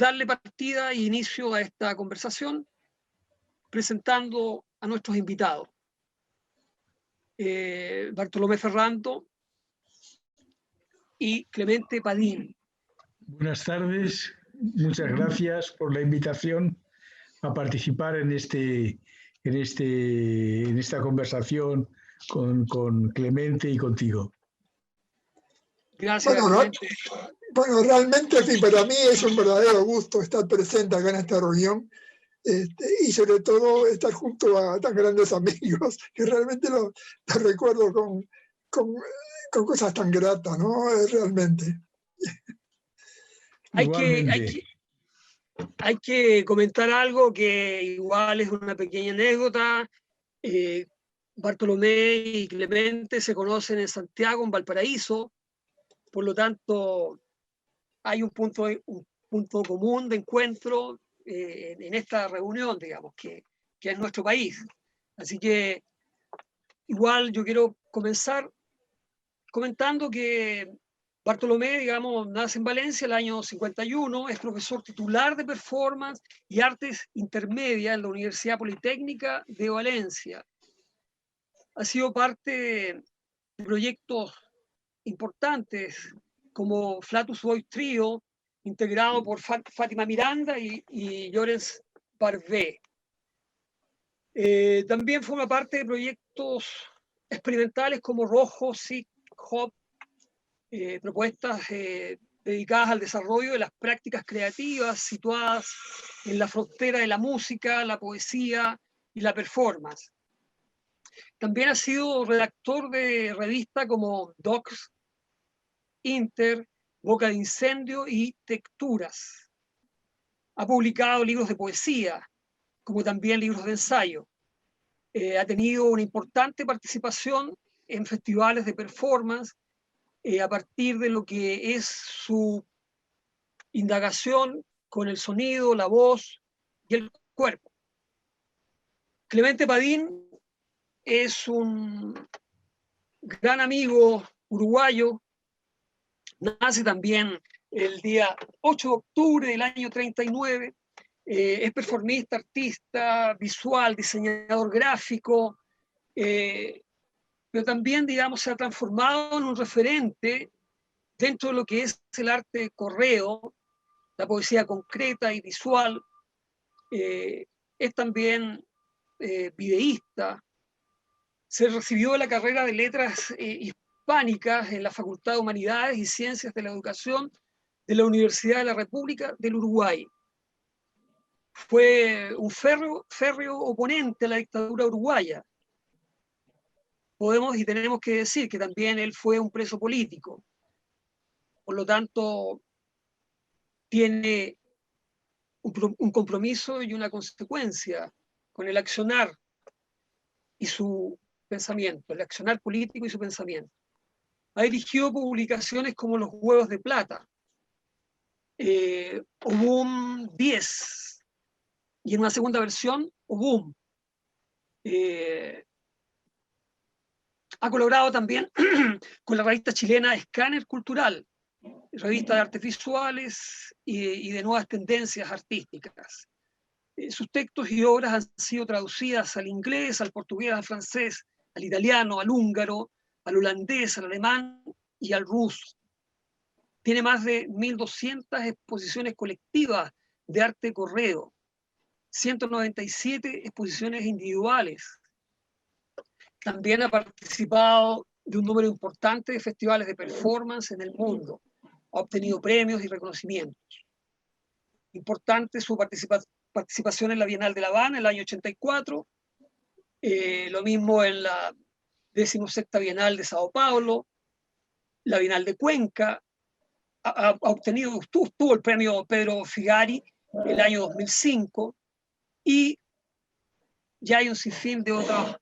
darle partida e inicio a esta conversación presentando a nuestros invitados. Bartolomé Ferrando y Clemente Padín. Buenas tardes, muchas gracias por la invitación a participar en esta conversación con Clemente y contigo. Gracias, bueno, Clemente. Bueno, realmente sí, para mí es un verdadero gusto estar presente acá en esta reunión y sobre todo estar junto a tan grandes amigos que realmente los recuerdo con cosas tan gratas, ¿no? Realmente. Hay que comentar algo que igual es una pequeña anécdota. Bartolomé y Clemente se conocen en Santiago, en Valparaíso, por lo tanto hay un punto común de encuentro en esta reunión, digamos, que es nuestro país. Así que igual yo quiero comenzar comentando que Bartolomé, digamos, nace en Valencia el año 51, es profesor titular de performance y artes intermedia en la Universidad Politécnica de Valencia. Ha sido parte de proyectos importantes como Flatus Voice Trio, integrado por Fátima Miranda y Llorens Barvé. También forma parte de proyectos experimentales como Rojo, SIC, Hop, propuestas dedicadas al desarrollo de las prácticas creativas situadas en la frontera de la música, la poesía y la performance. También ha sido redactor de revistas como Docs, Inter, Boca de Incendio y Texturas. Ha publicado libros de poesía, como también libros de ensayo. Ha tenido una importante participación en festivales de performance a partir de lo que es su indagación con el sonido, la voz y el cuerpo. Clemente Padín es un gran amigo uruguayo, nace también el día 8 de octubre del año 39, es performista, artista, visual, diseñador gráfico, pero también, digamos, se ha transformado en un referente dentro de lo que es el arte correo, la poesía concreta y visual. Es también videísta. Se recibió la carrera de Letras Hispánicas en la Facultad de Humanidades y Ciencias de la Educación de la Universidad de la República del Uruguay. Fue un férreo oponente a la dictadura uruguaya. Podemos y tenemos que decir que también él fue un preso político. Por lo tanto, tiene un compromiso y una consecuencia con el accionar y su pensamiento, el accionar político y su pensamiento. Ha dirigido publicaciones como Los Huevos de Plata, Obum 10, y en una segunda versión, Obum. Ha colaborado también con la revista chilena Escáner Cultural, revista de artes visuales y de nuevas tendencias artísticas. Sus textos y obras han sido traducidas al inglés, al portugués, al francés, al italiano, al húngaro, al holandés, al alemán y al ruso. Tiene más de 1.200 exposiciones colectivas de arte correo, 197 exposiciones individuales. También ha participado de un número importante de festivales de performance en el mundo. Ha obtenido premios y reconocimientos. Importante su participación en la Bienal de La Habana en el año 84, lo mismo en la 16ª Bienal de Sao Paulo, la Bienal de Cuenca. Tuvo el premio Pedro Figari el año 2005 y ya hay un sinfín de otros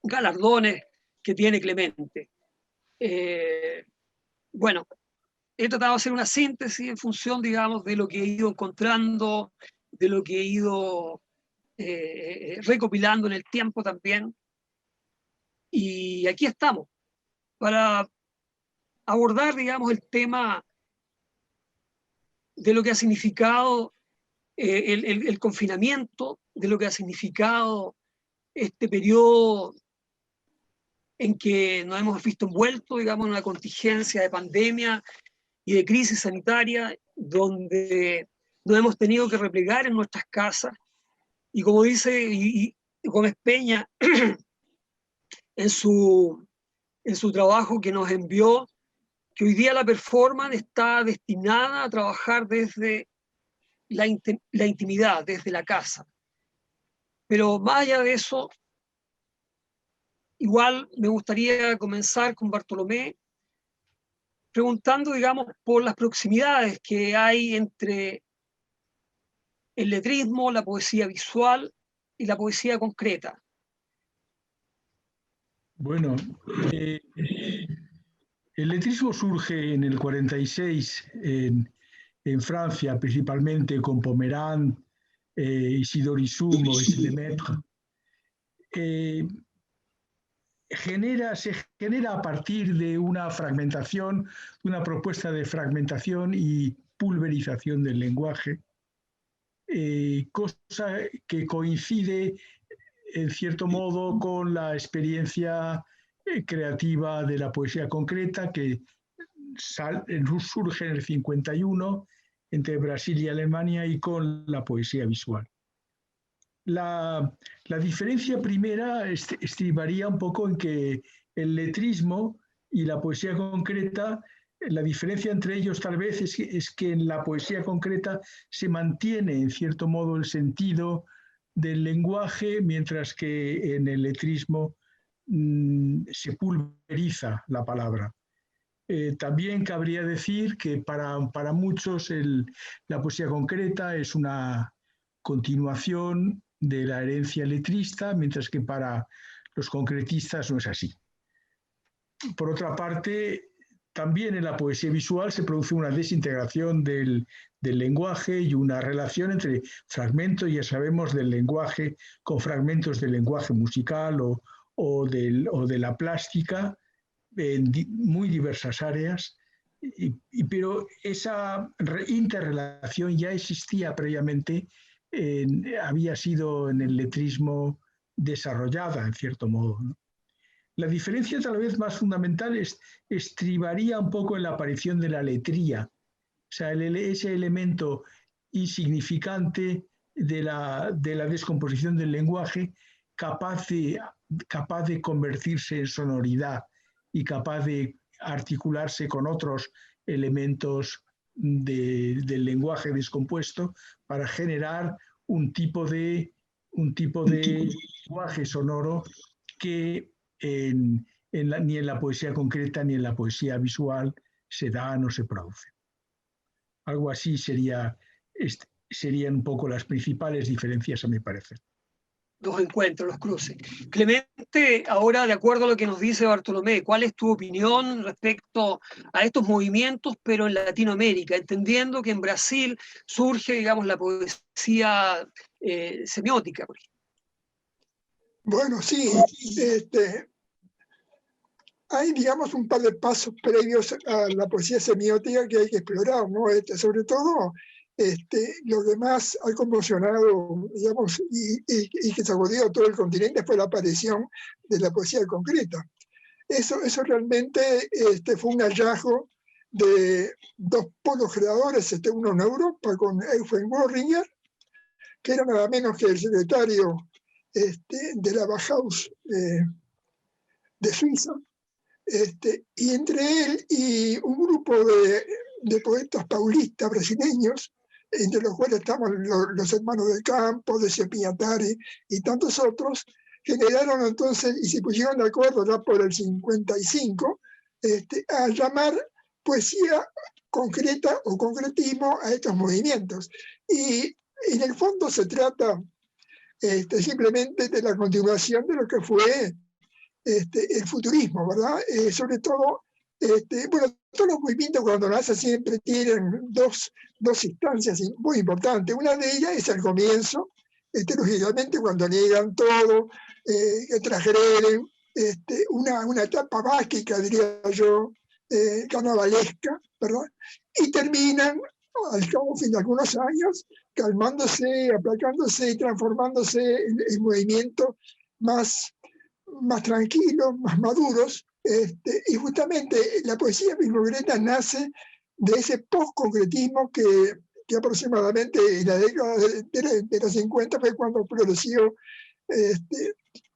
galardones que tiene Clemente. Bueno, he tratado de hacer una síntesis en función, digamos, de lo que he ido encontrando, de lo que he ido recopilando en el tiempo también. Y aquí estamos para abordar, digamos, el tema de lo que ha significado el confinamiento, de lo que ha significado este periodo en que nos hemos visto envueltos, digamos, en una contingencia de pandemia y de crisis sanitaria, donde nos hemos tenido que replegar en nuestras casas. Y como dice Gómez Peña en su trabajo que nos envió, que hoy día la performance está destinada a trabajar desde la intimidad, desde la casa. Pero más allá de eso, igual me gustaría comenzar con Bartolomé preguntando, digamos, por las proximidades que hay entre el letrismo, la poesía visual y la poesía concreta. Bueno, el letrismo surge en el 46 en Francia, principalmente con Pomeran, Isidore Isum, Maurice Lemaitre. Se genera a partir de una fragmentación, una propuesta de fragmentación y pulverización del lenguaje, cosa que coincide en cierto modo con la experiencia creativa de la poesía concreta que surge en el 51 entre Brasil y Alemania y con la poesía visual. La diferencia primera estribaría un poco en que el letrismo y la poesía concreta, la diferencia entre ellos tal vez es que en la poesía concreta se mantiene en cierto modo el sentido del lenguaje, mientras que en el letrismo se pulveriza la palabra. También cabría decir que para muchos la poesía concreta es una continuación de la herencia letrista, mientras que para los concretistas no es así. Por otra parte, también en la poesía visual se produce una desintegración del lenguaje y una relación entre fragmentos, ya sabemos, del lenguaje con fragmentos del lenguaje musical o de la plástica en muy diversas áreas, pero esa interrelación ya existía previamente, había sido en el letrismo desarrollada en cierto modo, ¿no? La diferencia tal vez más fundamental estribaría un poco en la aparición de la letría, o sea, ese elemento insignificante de la descomposición del lenguaje capaz de convertirse en sonoridad y capaz de articularse con otros elementos del lenguaje descompuesto para generar un tipo de lenguaje sonoro que ni en la poesía concreta ni en la poesía visual se da, no se produce. Algo así serían un poco las principales diferencias, a mi parecer. Los encuentros, los cruces. Clemente, ahora de acuerdo a lo que nos dice Bartolomé, ¿cuál es tu opinión respecto a estos movimientos, pero en Latinoamérica, entendiendo que en Brasil surge, digamos, la poesía semiótica, por ejemplo? Bueno, sí, hay, digamos, un par de pasos previos a la poesía semiótica que hay que explorar, ¿no? Sobre todo, lo que más ha conmocionado, digamos, y que sacudió a todo el continente fue la aparición de la poesía concreta. Eso realmente fue un hallazgo de dos polos creadores, uno en Europa con Eugen Worringer, que era nada menos que el secretario de la Bauhaus de Suiza, y entre él y un grupo de poetas paulistas brasileños, entre los cuales estaban los hermanos del campo, de Pignatari y tantos otros, generaron entonces y se pusieron de acuerdo ya por el 55 a llamar poesía concreta o concretismo a estos movimientos. Y en el fondo se trata simplemente de la continuación de lo que fue el futurismo, ¿verdad? Sobre todo, bueno, todos los movimientos cuando nacen siempre tienen dos instancias muy importantes. Una de ellas es el comienzo, lógicamente cuando niegan todo, que transgreden, una etapa básica, diría yo, carnavalesca, ¿verdad? Y terminan al cabo de algunos años, calmándose, aplacándose y transformándose en movimientos más tranquilos, más maduros. Y justamente la poesía concreta nace de ese post-concretismo que aproximadamente en la década de los 50 fue cuando floreció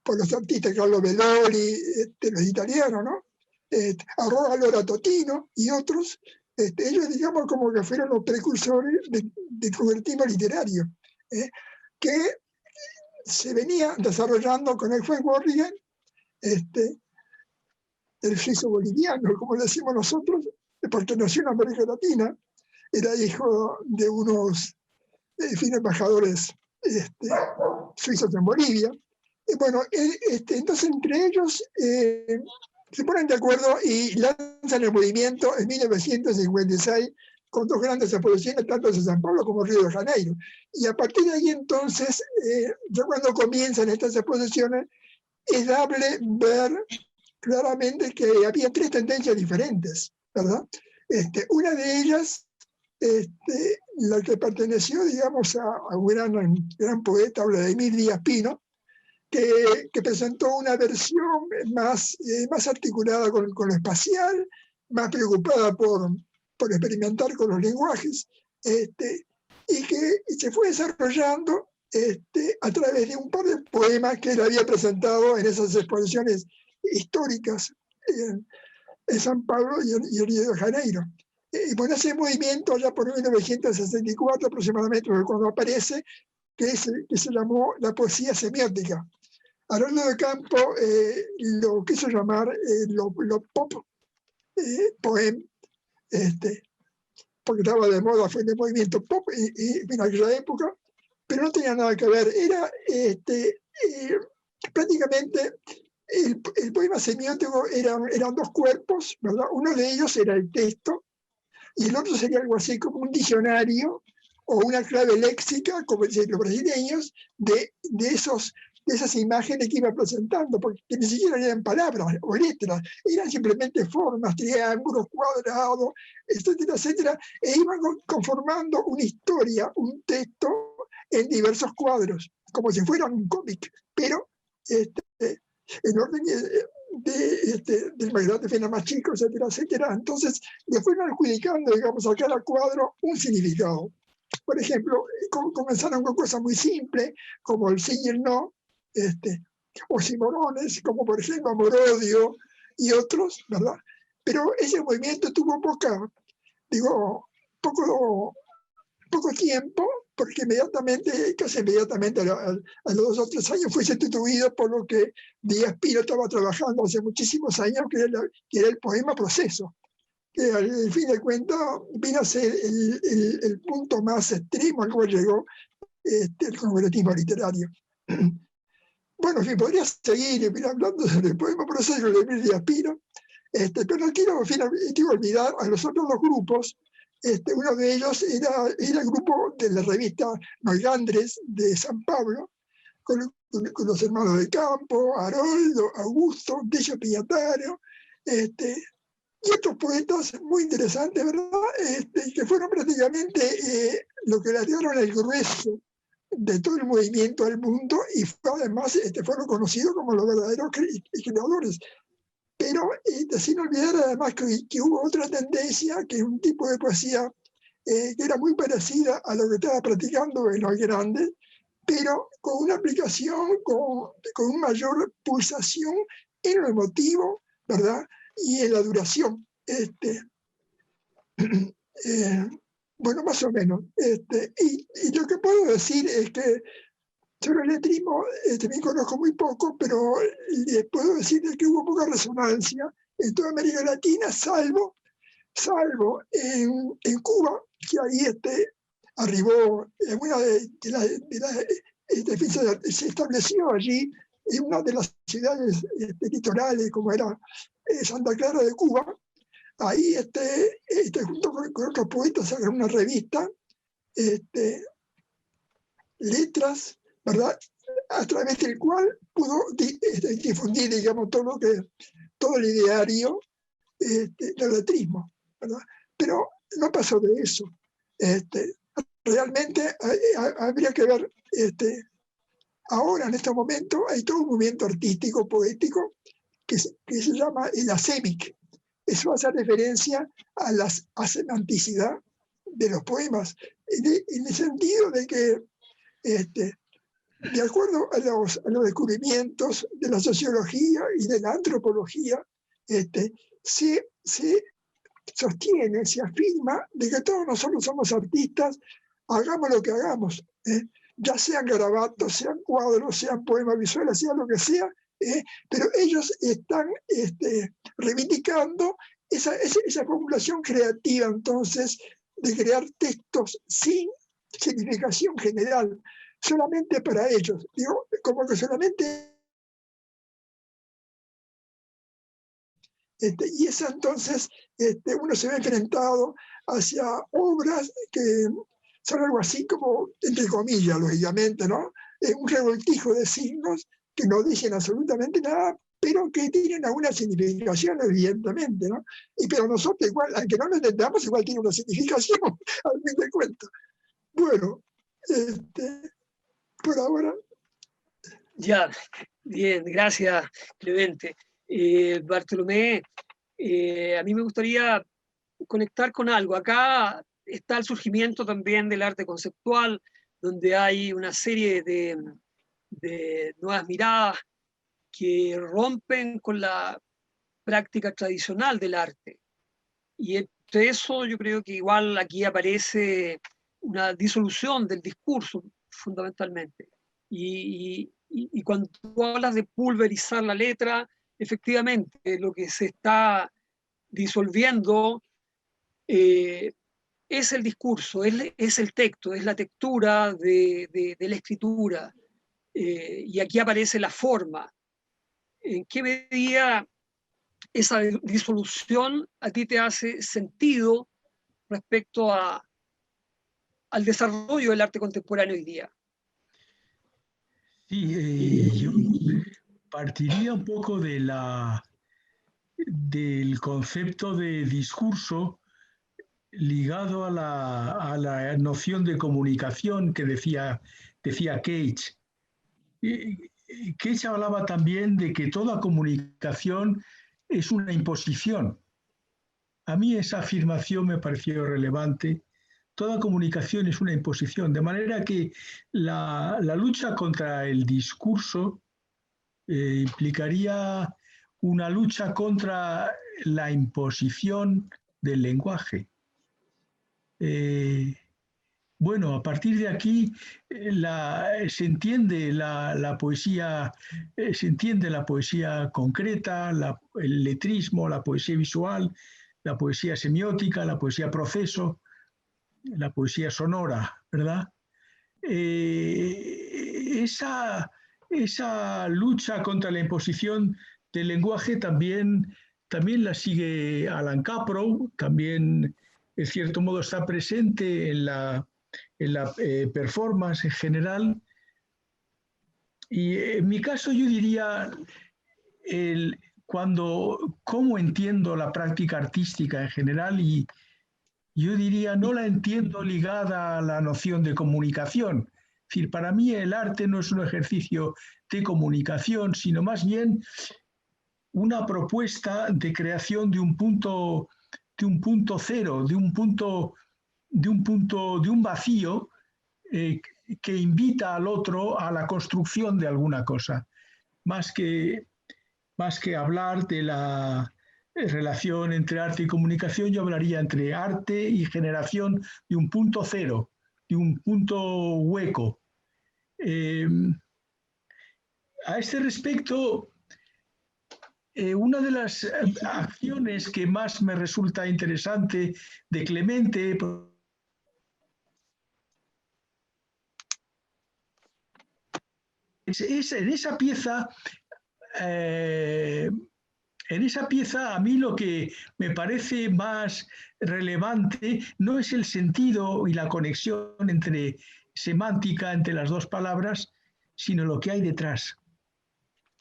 por los artistas Carlo Bellori, los italianos, ¿no? Allora Totino y otros. Ellos, digamos, como que fueron los precursores del concretismo literario, que se venía desarrollando con el juez Warrigan, el suizo boliviano, como le decimos nosotros, porque nació en América Latina, era hijo de unos embajadores suizos en Bolivia. Y bueno, entonces entre ellos se ponen de acuerdo y lanzan el movimiento en 1956 con dos grandes exposiciones, tanto en San Pablo como Río de Janeiro. Y a partir de ahí entonces, ya cuando comienzan estas exposiciones, es dable ver claramente que había tres tendencias diferentes, ¿verdad? Una de ellas, la que perteneció, digamos, a un gran poeta, Vladimir Díaz Pino, que presentó una versión más articulada con lo espacial, más preocupada por experimentar con los lenguajes, y que se fue desarrollando a través de un par de poemas que él había presentado en esas exposiciones históricas en San Pablo y en Río de Janeiro. Y bueno, ese movimiento allá por 1964 aproximadamente, cuando aparece, que se llamó la poesía semiótica. Haroldo de Campo lo quiso llamar lo pop poem, porque estaba de moda, fue el movimiento pop en aquella época, pero no tenía nada que ver. Era prácticamente el poema semiótico eran dos cuerpos, ¿verdad? Uno de ellos era el texto y el otro sería algo así como un diccionario o una clave léxica, como dicen los brasileños, de esas imágenes que iba presentando, porque ni siquiera eran palabras o letras, eran simplemente formas, triángulos, cuadrados, etcétera, etcétera, e iban conformando una historia, un texto en diversos cuadros, como si fuera un cómic, pero en orden del más grande al más chico, etcétera, etcétera. Entonces, le fueron adjudicando, digamos, a cada cuadro un significado. Por ejemplo, comenzaron con cosas muy simples, como el sí y el no, oxímorones, como por ejemplo amor-odio y otros, ¿verdad? Pero ese movimiento tuvo poco tiempo, porque casi inmediatamente a los 2 o 3 años fue sustituido por lo que Díaz Pino estaba trabajando hace muchísimos años, que era el poema proceso, que al fin de cuentas vino a ser el punto más extremo al cual llegó el concretismo literario. Bueno, en fin, podría seguir hablando sobre el poema proceso de Emilio Díaz Pino, pero no quiero olvidar a los otros dos grupos. Uno de ellos era el grupo de la revista Noigandres de San Pablo, con los hermanos de Campo, Haroldo, Augusto, Decio Piñataro, y otros poetas muy interesantes, ¿verdad? Que fueron prácticamente lo que le dieron el grueso de todo el movimiento al mundo, y además fueron conocidos como los verdaderos creadores. Pero sin olvidar además que hubo otra tendencia, que es un tipo de poesía que era muy parecida a lo que estaba practicando en los grandes, pero con una aplicación, con mayor pulsación en lo emotivo, ¿verdad? Y en la duración. Bueno, más o menos. Y lo que puedo decir es que sobre el letrismo me conozco muy poco, pero les puedo decir que hubo poca resonancia en toda América Latina, salvo en Cuba, que ahí arribó en una se estableció allí en una de las ciudades litorales, como era Santa Clara de Cuba. Ahí junto con otros poetas sacaron una revista, Letras, ¿verdad? A través del cual pudo difundir, digamos, todo el ideario del letrismo, ¿verdad? Pero no pasó de eso. Realmente habría que ver, ahora en este momento hay todo un movimiento artístico, poético, que se llama el asemic. Eso hace referencia a semanticidad de los poemas, en el sentido de que, de acuerdo a los descubrimientos de la sociología y de la antropología, se sostiene, se afirma de que todos nosotros somos artistas, hagamos lo que hagamos, ya sean garabatos, sean cuadros, sean poemas visuales, sea lo que sea, pero ellos están reivindicando esa formulación creativa, entonces, de crear textos sin significación general, solamente para ellos. Digo, como que solamente... y eso entonces uno se ve enfrentado hacia obras que son algo así como, entre comillas, lógicamente, ¿no? Un revoltijo de signos que no dicen absolutamente nada, pero que tienen alguna significación, evidentemente, ¿no? Pero nosotros igual, aunque no lo entendamos, igual tiene una significación, al fin de cuentas. Bueno, por ahora... Ya, bien, gracias, Clemente. Bartolomé, a mí me gustaría conectar con algo. Acá está el surgimiento también del arte conceptual, donde hay una serie de nuevas miradas que rompen con la práctica tradicional del arte. Y entre eso yo creo que igual aquí aparece una disolución del discurso, fundamentalmente. Y cuando tú hablas de pulverizar la letra, efectivamente lo que se está disolviendo es el discurso, es el texto, es la textura de la escritura. Y aquí aparece la forma. ¿En qué medida esa disolución a ti te hace sentido respecto al desarrollo del arte contemporáneo hoy día? Sí, yo partiría un poco del concepto de discurso ligado a la noción de comunicación que decía Cage. Cage hablaba también de que toda comunicación es una imposición. A mí esa afirmación me pareció relevante. Toda comunicación es una imposición, de manera que la lucha contra el discurso implicaría una lucha contra la imposición del lenguaje. Bueno, a partir de aquí se entiende la poesía, se entiende la poesía concreta, el letrismo, la poesía visual, la poesía semiótica, la poesía proceso, la poesía sonora, ¿verdad? Esa lucha contra la imposición del lenguaje también la sigue Allan Kaprow, también en cierto modo está presente en la performance en general. Y en mi caso yo diría, cómo entiendo la práctica artística en general, y yo diría, no la entiendo ligada a la noción de comunicación. Es decir, para mí el arte no es un ejercicio de comunicación, sino más bien una propuesta de creación de un punto cero, de un vacío que invita al otro a la construcción de alguna cosa, más que hablar de la relación entre arte y comunicación. Yo hablaría entre arte y generación de un punto cero, de un punto hueco. A este respecto, una de las acciones que más me resulta interesante de Clemente es en esa pieza. En esa pieza, a mí lo que me parece más relevante no es el sentido y la conexión semántica entre las dos palabras, sino lo que hay detrás.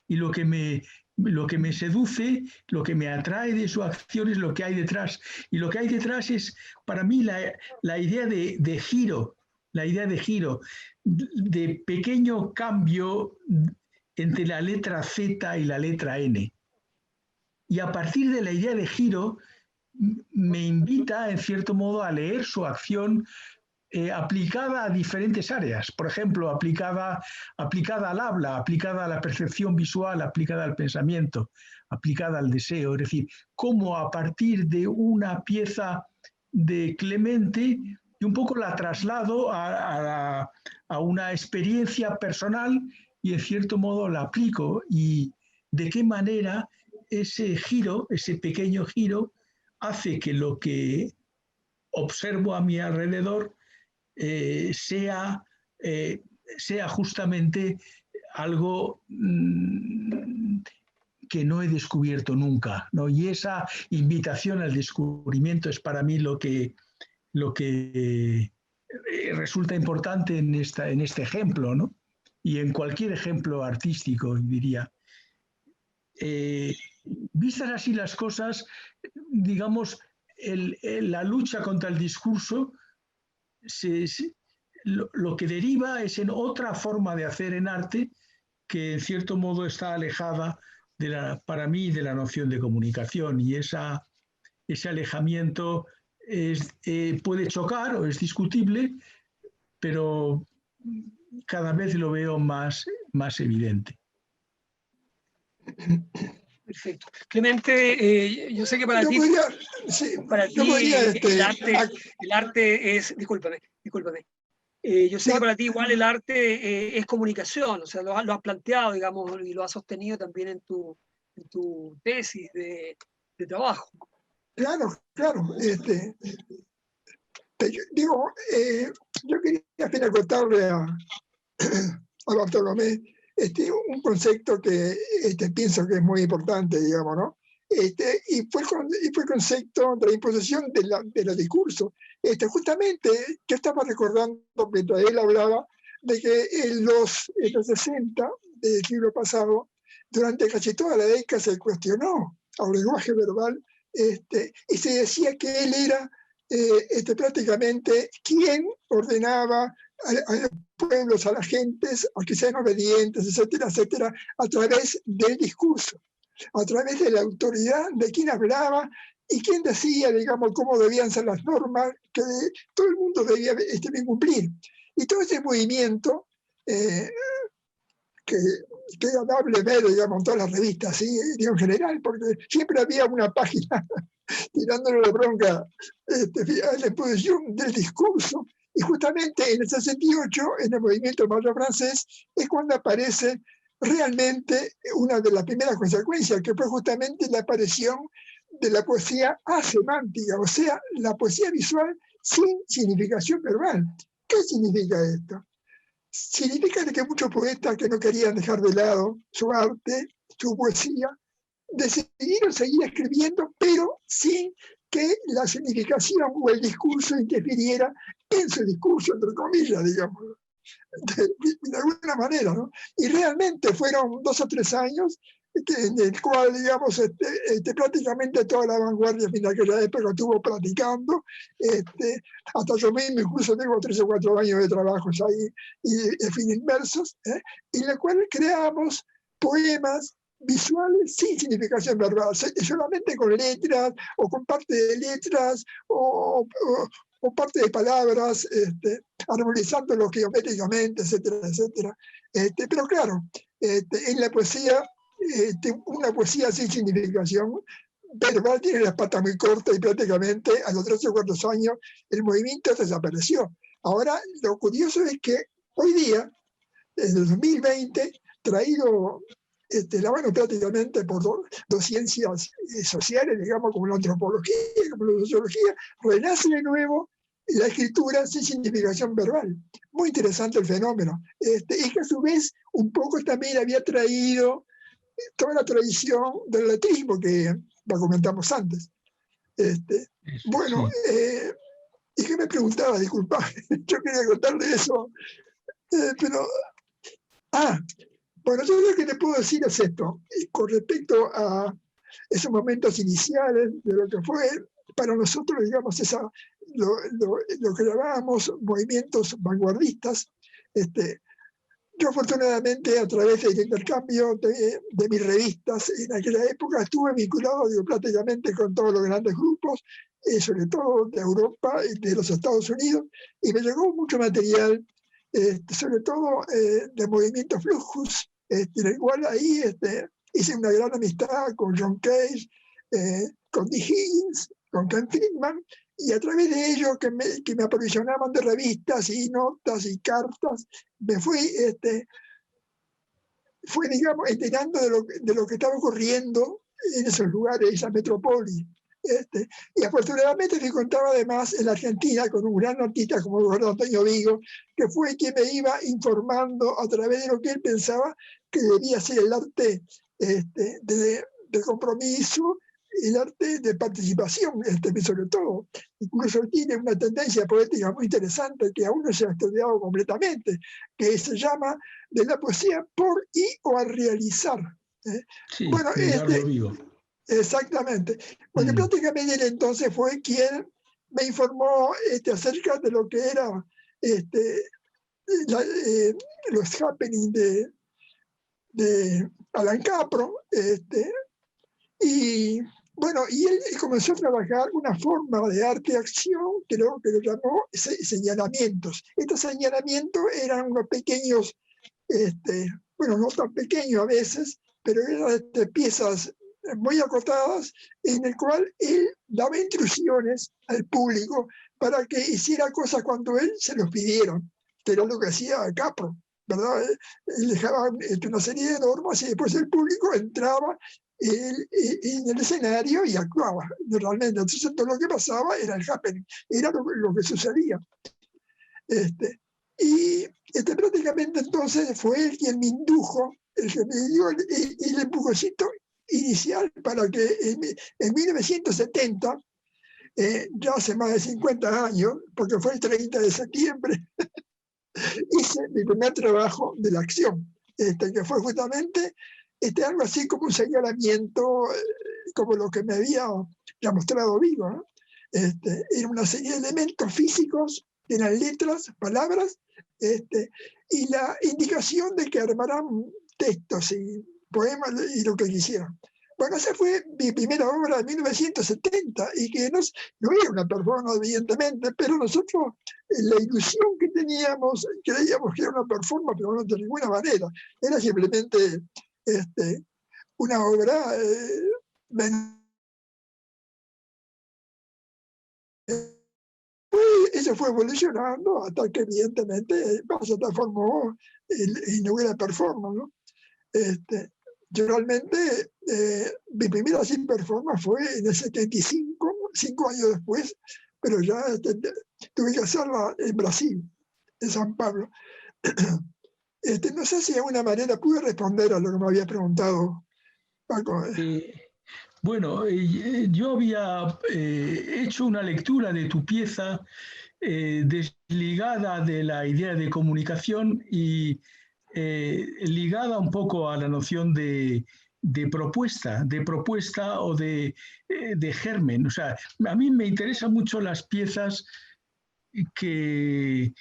Y lo que me lo que me seduce, lo que me atrae de su acción es lo que hay detrás. Y lo que hay detrás es, para mí, la idea de giro, la idea de giro, de pequeño cambio entre la letra Z y la letra N. Y a partir de la idea de giro, me invita, en cierto modo, a leer su acción aplicada a diferentes áreas. Por ejemplo, aplicada al habla, aplicada a la percepción visual, aplicada al pensamiento, aplicada al deseo. Es decir, cómo a partir de una pieza de Clemente, y un poco la traslado a una experiencia personal y, en cierto modo, la aplico. Y de qué manera ese giro, ese pequeño giro, hace que lo que observo a mi alrededor sea justamente algo que no he descubierto nunca, ¿no? Y esa invitación al descubrimiento es para mí lo que resulta importante en este ejemplo, ¿no? Y en cualquier ejemplo artístico, diría. Vistas así las cosas, digamos, la lucha contra el discurso lo que deriva es en otra forma de hacer en arte que en cierto modo está alejada para mí de la noción de comunicación, y ese alejamiento puede chocar o es discutible, pero cada vez lo veo más evidente. Perfecto. Clemente, yo sé que para ti, el arte es, discúlpame. Yo sé que para ti igual el arte es comunicación, o sea, lo has planteado, digamos, y lo has sostenido también en tu tesis de trabajo. Claro. Yo quería contarle a Bartolomé un concepto que pienso que es muy importante, digamos, ¿no? Y fue el concepto de la imposición de los discursos. Justamente, yo estaba recordando, mientras él hablaba, de que en los 60 del siglo pasado, durante casi toda la década se cuestionó al lenguaje verbal, y se decía que él era prácticamente quien ordenaba a los pueblos, a las gentes, a que sean obedientes, etcétera, etcétera, a través del discurso, a través de la autoridad de quien hablaba y quien decía, digamos, cómo debían ser las normas que todo el mundo debía cumplir. Y todo ese movimiento que es amable ver, digamos, en todas las revistas, ¿sí? En general, porque siempre había una página tirándole la bronca a la exposición del discurso. Y justamente en el 68, en el movimiento mayor francés, es cuando aparece realmente una de las primeras consecuencias, que fue justamente la aparición de la poesía asemántica, o sea, la poesía visual sin significación verbal. ¿Qué significa esto? Significa que muchos poetas que no querían dejar de lado su arte, su poesía, decidieron seguir escribiendo, pero sin que la significación o el discurso interfiriera en su discurso, entre comillas, digamos, de alguna manera, ¿no? Y realmente fueron 2 o 3 años en el cual, digamos, prácticamente toda la vanguardia en aquella época estuvo practicando, hasta yo mismo incluso tengo 3 o 4 años de trabajos ahí, en fin, inmersos, en la cual creamos poemas visuales sin significación verbal, solamente con letras o con parte de letras o parte de palabras, armonizándolo geométricamente, etcétera, etcétera. Pero claro, en la poesía, una poesía sin significación verbal tiene las patas muy cortas y prácticamente a los 3 o 4 años el movimiento desapareció. Ahora, lo curioso es que hoy día, en el 2020, traído la mano prácticamente por dos ciencias sociales, digamos, como la antropología, como la sociología, renace de nuevo la escritura sin significación verbal. Muy interesante el fenómeno. Y que a su vez un poco también había traído toda la tradición del letrismo que la comentamos antes. Bueno, ¿y qué me preguntaba? Disculpa, yo quería contarle eso, pero... Bueno, yo lo que te puedo decir es esto, con respecto a esos momentos iniciales de lo que fue para nosotros, digamos, lo que llamábamos movimientos vanguardistas. Yo afortunadamente a través del intercambio de mis revistas en aquella época estuve vinculado, digo, prácticamente con todos los grandes grupos, sobre todo de Europa y de los Estados Unidos, y me llegó mucho material, sobre todo de movimiento Fluxus, en el cual ahí hice una gran amistad con John Cage, con Dee Higgins, con Ken Friedman, y a través de ellos que me aprovisionaban de revistas y notas y cartas, me fui, digamos, enterando de lo que estaba ocurriendo en esos lugares, esa metrópoli. Y afortunadamente me contaba además en la Argentina con un gran artista como Eduardo Antonio Vigo, que fue quien me iba informando a través de lo que él pensaba que debía ser el arte de compromiso, el arte de participación, sobre todo. Incluso tiene una tendencia poética muy interesante que aún no se ha estudiado completamente, que se llama de la poesía por y o a realizar. Sí, bueno, Eduardo Vigo. Exactamente. Porque prácticamente él entonces fue quien me informó acerca de lo que era los happenings de Alan Capro. Y bueno, y él comenzó a trabajar una forma de arte-acción, creo que lo llamó señalamientos. Estos señalamientos eran unos pequeños, bueno, no tan pequeños a veces, pero eran piezas muy acotadas en el cual él daba instrucciones al público para que hiciera cosas cuando él se los pidieron, que era lo que hacía Capro, ¿verdad? Él dejaba una serie de normas y después el público entraba en el escenario y actuaba normalmente. Entonces todo lo que pasaba era el happening, era lo que sucedía. Y prácticamente entonces fue él quien me indujo, el que me dio el empujoncito inicial para que en 1970, ya hace más de 50 años, porque fue el 30 de septiembre, hice mi primer trabajo de la acción, que fue justamente algo así como un señalamiento, como lo que me había ya mostrado Vigo, ¿no? Era una serie de elementos físicos, eran letras, palabras, y la indicación de que armarán textos y poemas y lo que quisieran. Bueno, esa fue mi primera obra de 1970 y que no era una performance, evidentemente, pero nosotros, la ilusión que teníamos, creíamos que era una performance, pero no de ninguna manera. Era simplemente una obra eso fue evolucionando hasta que evidentemente se transformó en una performance, ¿no? Yo realmente, mi primera sin performance fue en el 75, 5 años después, pero ya tuve que hacerla en Brasil, en San Pablo. No sé si de alguna manera pude responder a lo que me había preguntado, Paco. Bueno, yo había hecho una lectura de tu pieza desligada de la idea de comunicación y ligada un poco a la noción de propuesta o de germen. O sea, a mí me interesan mucho las piezas que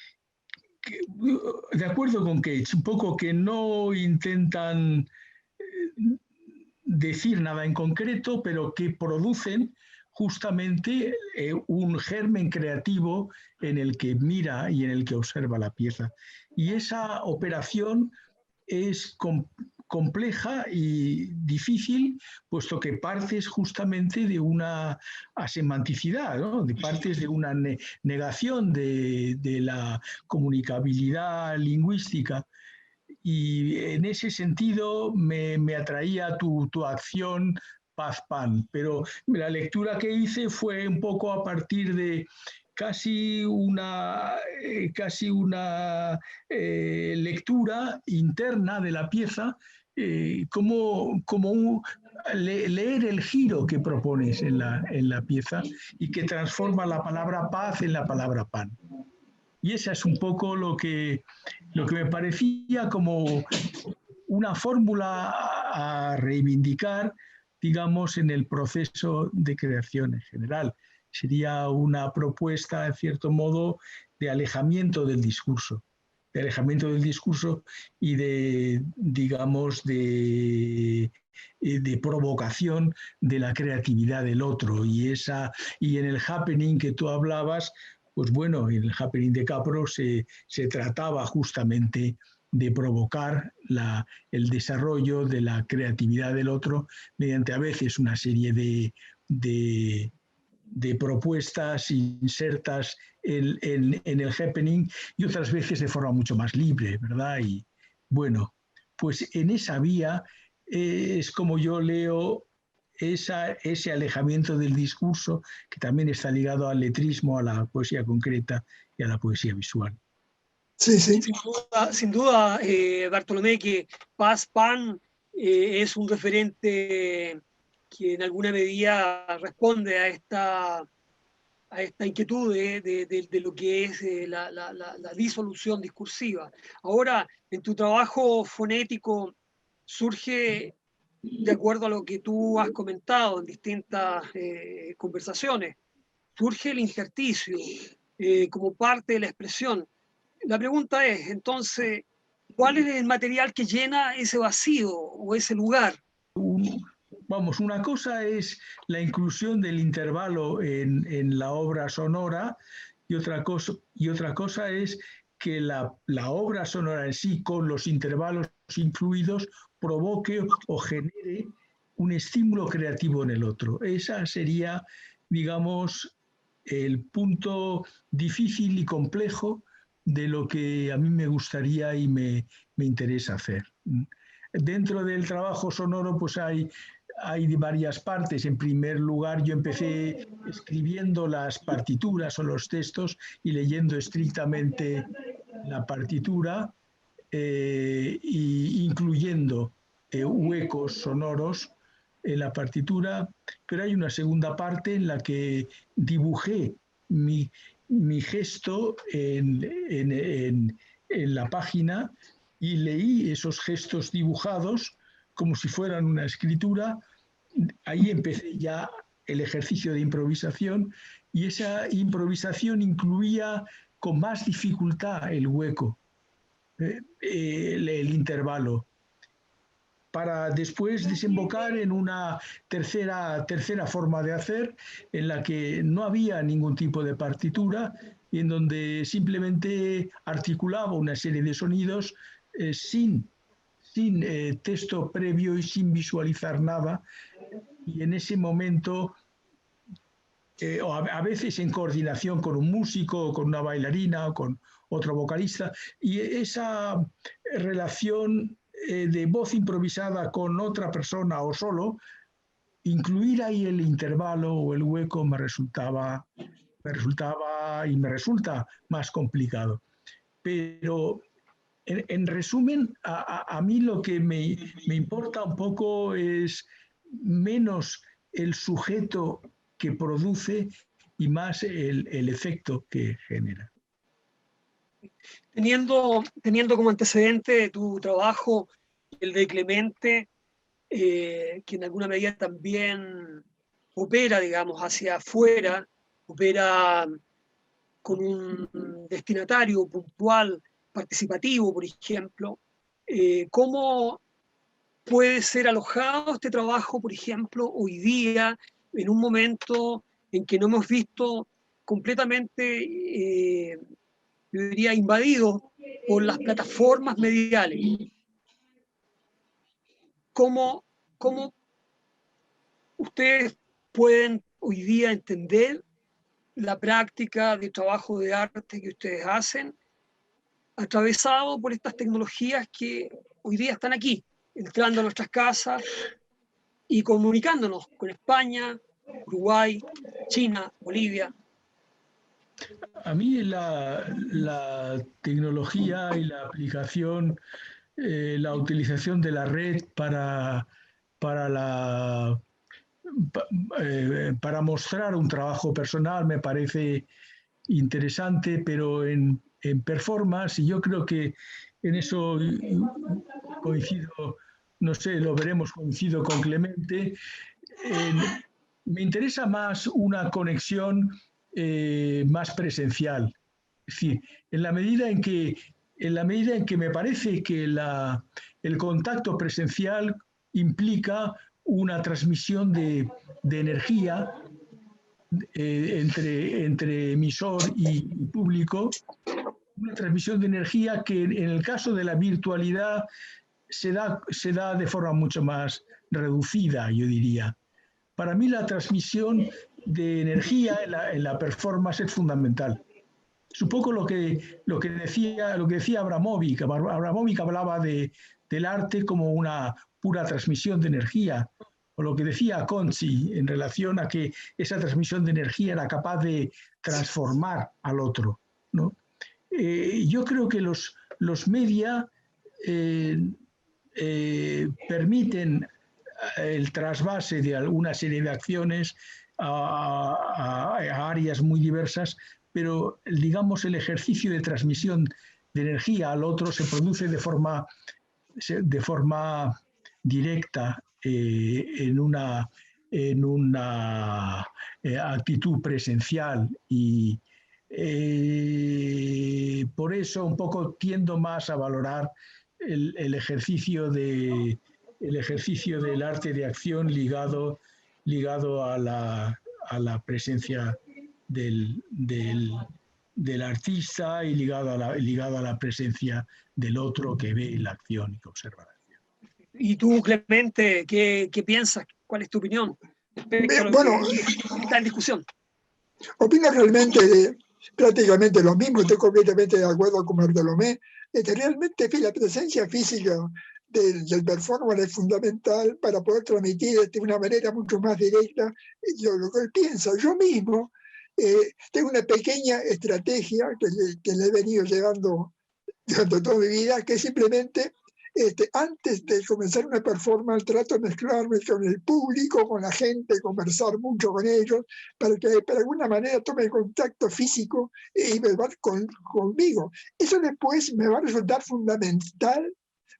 de acuerdo con Cage, un poco que no intentan decir nada en concreto, pero que producen justamente un germen creativo en el que mira y en el que observa la pieza. Y esa operación es compleja y difícil, puesto que partes justamente de una asemanticidad, ¿no? Partes de una negación de la comunicabilidad lingüística. Y en ese sentido me atraía tu acción Paz-Pan, pero la lectura que hice fue un poco a partir de casi una lectura interna de la pieza, como leer el giro que propones en la pieza y que transforma la palabra paz en la palabra pan. Y esa es un poco lo que me parecía como una fórmula a reivindicar, digamos, en el proceso de creación en general. Sería una propuesta, en cierto modo, de alejamiento del discurso. De alejamiento del discurso y de, digamos, de provocación de la creatividad del otro. Y en el happening que tú hablabas, pues bueno, en el happening de Capro se trataba justamente de provocar el desarrollo de la creatividad del otro mediante a veces una serie de propuestas insertas en el happening y otras veces de forma mucho más libre, ¿verdad? Y bueno, pues en esa vía es como yo leo ese alejamiento del discurso que también está ligado al letrismo, a la poesía concreta y a la poesía visual. Sí, sí. Sin duda, Bartolomé, que Paz Pan es un referente que en alguna medida responde a esta inquietud de lo que es la disolución discursiva. Ahora, en tu trabajo fonético surge, de acuerdo a lo que tú has comentado en distintas conversaciones, surge el intersticio como parte de la expresión. La pregunta es, entonces, ¿cuál es el material que llena ese vacío o ese lugar? Vamos, una cosa es la inclusión del intervalo en la obra sonora y otra cosa es que la obra sonora en sí, con los intervalos incluidos, provoque o genere un estímulo creativo en el otro. Esa sería, digamos, el punto difícil y complejo de lo que a mí me gustaría y me interesa hacer. Dentro del trabajo sonoro, pues hay varias partes. En primer lugar, yo empecé escribiendo las partituras o los textos y leyendo estrictamente la partitura, incluyendo huecos sonoros en la partitura, pero hay una segunda parte en la que dibujé mi gesto en la página y leí esos gestos dibujados como si fueran una escritura. Ahí empecé ya el ejercicio de improvisación y esa improvisación incluía con más dificultad el hueco, el intervalo, para después desembocar en una tercera forma de hacer en la que no había ningún tipo de partitura y en donde simplemente articulaba una serie de sonidos sin texto previo y sin visualizar nada. Y en ese momento, o a veces en coordinación con un músico, con una bailarina, o con otro vocalista, y esa relación de voz improvisada con otra persona o solo, incluir ahí el intervalo o el hueco me resultaba y me resulta más complicado. Pero en resumen, a mí lo que me importa un poco es menos el sujeto que produce y más el efecto que genera. Teniendo como antecedente tu trabajo, el de Clemente, que en alguna medida también opera, digamos, hacia afuera, opera con un destinatario puntual, participativo, por ejemplo, ¿cómo puede ser alojado este trabajo, por ejemplo, hoy día, en un momento en que no hemos visto completamente, yo diría, invadido por las plataformas mediales? ¿Cómo ustedes pueden hoy día entender la práctica de trabajo de arte que ustedes hacen, atravesado por estas tecnologías que hoy día están aquí, entrando a nuestras casas y comunicándonos con España, Uruguay, China, Bolivia? A mí la tecnología y la aplicación, la utilización de la red para para mostrar un trabajo personal me parece interesante, pero en performance, y yo creo que en eso coincido, no sé, lo veremos, coincido con Clemente. Me interesa más una conexión más presencial. Es decir, en la medida en que me parece que el contacto presencial implica una transmisión de energía entre emisor y público, una transmisión de energía que en el caso de la virtualidad se da de forma mucho más reducida, yo diría. Para mí la transmisión de energía en la performance es fundamental. Es un poco lo que decía Abramovic. Abramovic hablaba del arte como una pura transmisión de energía, o lo que decía Conchi en relación a que esa transmisión de energía era capaz de transformar al otro, ¿no? Yo creo que los media permiten el trasvase de alguna serie de acciones a áreas muy diversas, pero digamos el ejercicio de transmisión de energía al otro se produce de forma directa en una actitud presencial y por eso un poco tiendo más a valorar el ejercicio del arte de acción ligado a la presencia del artista y ligado a la presencia del otro que ve la acción y que observa la acción. ¿Y tú, Clemente, qué piensas? ¿Cuál es tu opinión respecto a lo Bueno, que está en discusión? opino realmente prácticamente lo mismo, estoy completamente de acuerdo con Bartolomé. Realmente la presencia física del performance es fundamental para poder transmitir de una manera mucho más directa lo que él piensa. Yo mismo tengo una pequeña estrategia que le he venido llevando durante toda mi vida, que es simplemente antes de comenzar una performance trato de mezclarme con el público, con la gente, conversar mucho con ellos, para que de alguna manera tome contacto físico y verbal conmigo. Eso después me va a resultar fundamental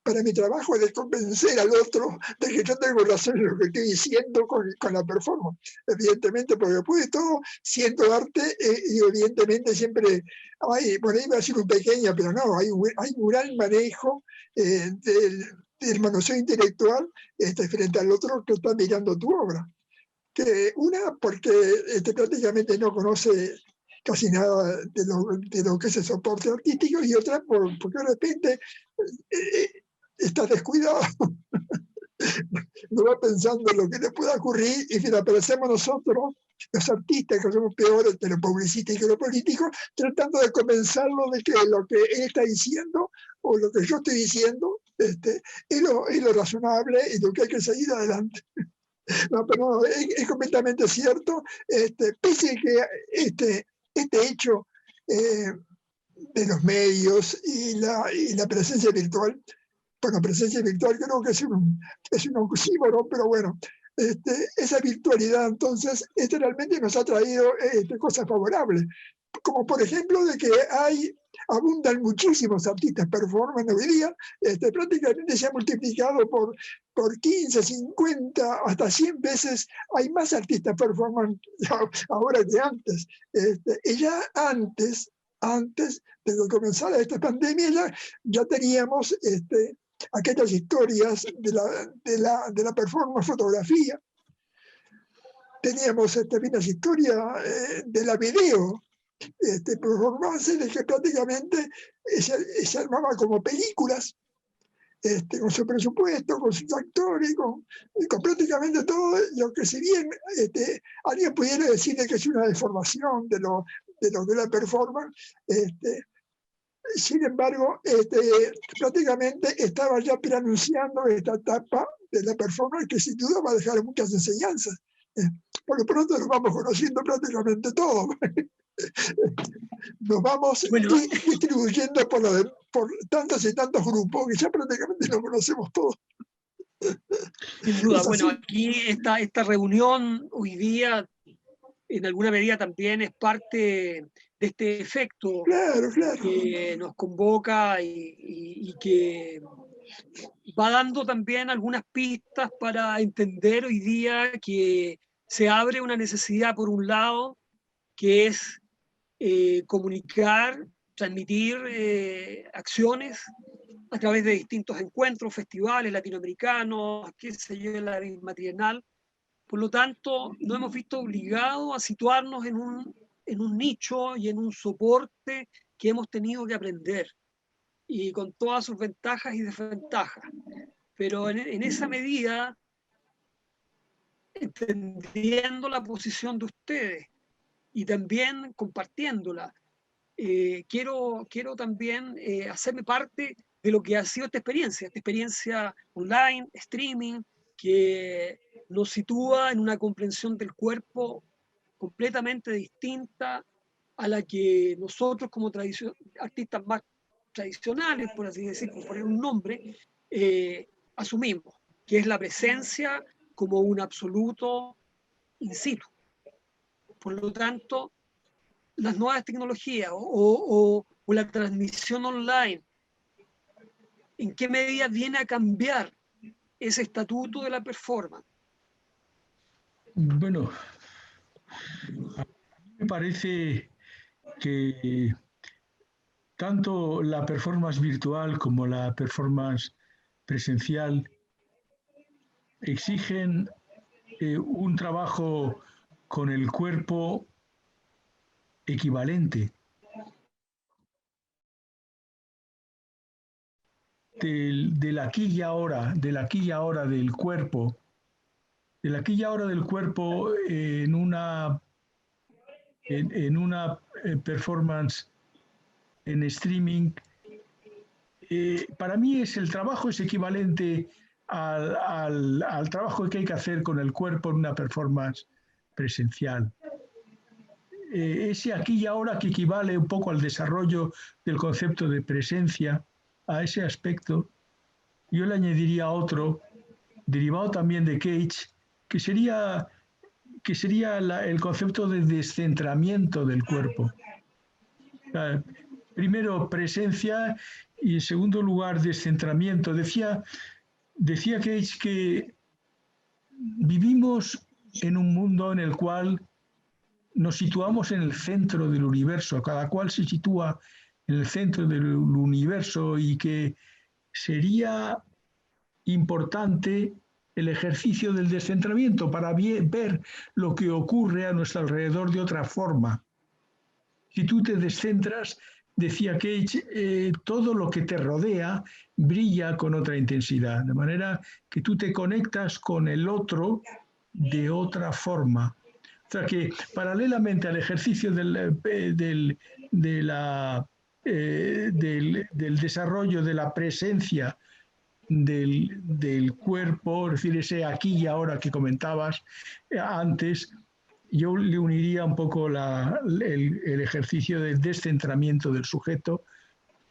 para mi trabajo de convencer al otro de que yo tengo razón en lo que estoy diciendo con la performance. Evidentemente, porque después de todo, siendo arte, y evidentemente siempre bueno, iba a ser un pequeño, pero no, hay un gran manejo del manoseo intelectual frente al otro que está mirando tu obra. Que una, porque prácticamente no conoce casi nada de lo que es el soporte artístico, y otra, porque de repente está descuidado. No va pensando en lo que le pueda ocurrir, y si le aparecemos nosotros, los artistas, que somos peores que los publicistas y que los políticos, tratando de convencerlo de que lo que él está diciendo o lo que yo estoy diciendo es lo razonable y lo que hay que seguir adelante. No, pero no, es completamente cierto, pese a que este hecho de los medios y la presencia virtual, bueno, presencia virtual creo que es un oxímoron, pero bueno, esa virtualidad entonces realmente nos ha traído cosas favorables, como por ejemplo de que abundan muchísimos artistas performance hoy día, prácticamente se ha multiplicado por 15, 50, hasta 100 veces, hay más artistas performance ahora que antes. Y ya antes de que comenzara esta pandemia, ya teníamos aquellas historias de la performance fotografía, teníamos también las historias de la video, performance de que prácticamente se armaba como películas, con su presupuesto, con sus actores, con prácticamente todo lo que, si bien alguien pudiera decir que es una deformación de lo de la performance, sin embargo, prácticamente estaba ya preanunciando esta etapa de la performance que sin duda va a dejar muchas enseñanzas. Por lo pronto nos vamos conociendo prácticamente todo. Nos vamos distribuyendo por tantos y tantos grupos que ya prácticamente nos conocemos todos. Sin duda, bueno, aquí esta reunión hoy día en alguna medida también es parte este efecto Claro, claro. que nos convoca y que va dando también algunas pistas para entender hoy día que se abre una necesidad, por un lado, que es comunicar, transmitir acciones a través de distintos encuentros, festivales latinoamericanos, qué sé yo, en la misma trienal. Por lo tanto, nos hemos visto obligados a situarnos en un nicho y en un soporte que hemos tenido que aprender, y con todas sus ventajas y desventajas. Pero en esa medida, entendiendo la posición de ustedes y también compartiéndola, quiero también hacerme parte de lo que ha sido esta experiencia online, streaming, que nos sitúa en una comprensión del cuerpo completamente distinta a la que nosotros como artistas más tradicionales, por así decir, por poner un nombre, asumimos, que es la presencia como un absoluto in situ. Por lo tanto, las nuevas tecnologías o la transmisión online, ¿en qué medida viene a cambiar ese estatuto de la performance? Bueno, a mí me parece que tanto la performance virtual como la performance presencial exigen un trabajo con el cuerpo equivalente. Del aquí y ahora, del aquí y ahora del cuerpo, del aquí y ahora del cuerpo en una performance en streaming, para mí el trabajo es equivalente al trabajo que hay que hacer con el cuerpo en una performance presencial. Ese aquí y ahora que equivale un poco al desarrollo del concepto de presencia, a ese aspecto, yo le añadiría otro, derivado también de Cage, que sería el concepto de descentramiento del cuerpo. Primero, presencia, y en segundo lugar, descentramiento. Decía Cage que vivimos en un mundo en el cual nos situamos en el centro del universo, cada cual se sitúa en el centro del universo, y que sería importante el ejercicio del descentramiento para ver lo que ocurre a nuestro alrededor de otra forma. Si tú te descentras, decía Cage, todo lo que te rodea brilla con otra intensidad, de manera que tú te conectas con el otro de otra forma. O sea que paralelamente al ejercicio del desarrollo de la presencia del cuerpo, es decir, ese aquí y ahora que comentabas antes, yo le uniría un poco el ejercicio de descentramiento del sujeto,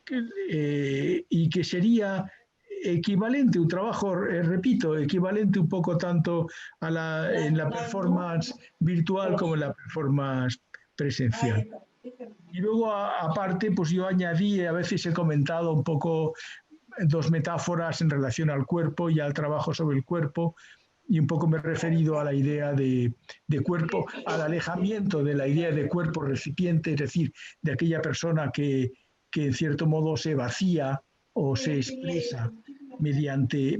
y que sería equivalente, un trabajo, repito, equivalente un poco tanto en la performance virtual como en la performance presencial. Y luego, aparte, pues yo añadí, a veces he comentado un poco dos metáforas en relación al cuerpo y al trabajo sobre el cuerpo, y un poco me he referido a la idea de cuerpo, al alejamiento de la idea de cuerpo recipiente, es decir, de aquella persona que en cierto modo se vacía o se expresa mediante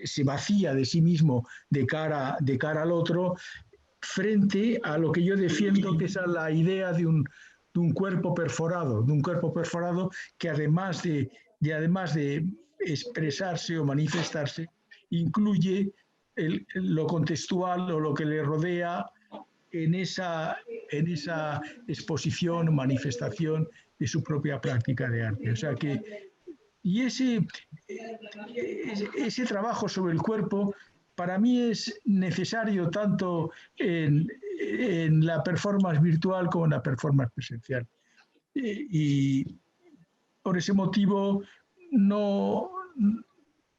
se vacía de sí mismo de cara al otro, frente a lo que yo defiendo, que es la idea de un cuerpo perforado, que además de expresarse o manifestarse, incluye lo contextual o lo que le rodea en esa exposición o manifestación de su propia práctica de arte. O sea que, y ese trabajo sobre el cuerpo para mí es necesario tanto en la performance virtual como en la performance presencial. Y por ese motivo no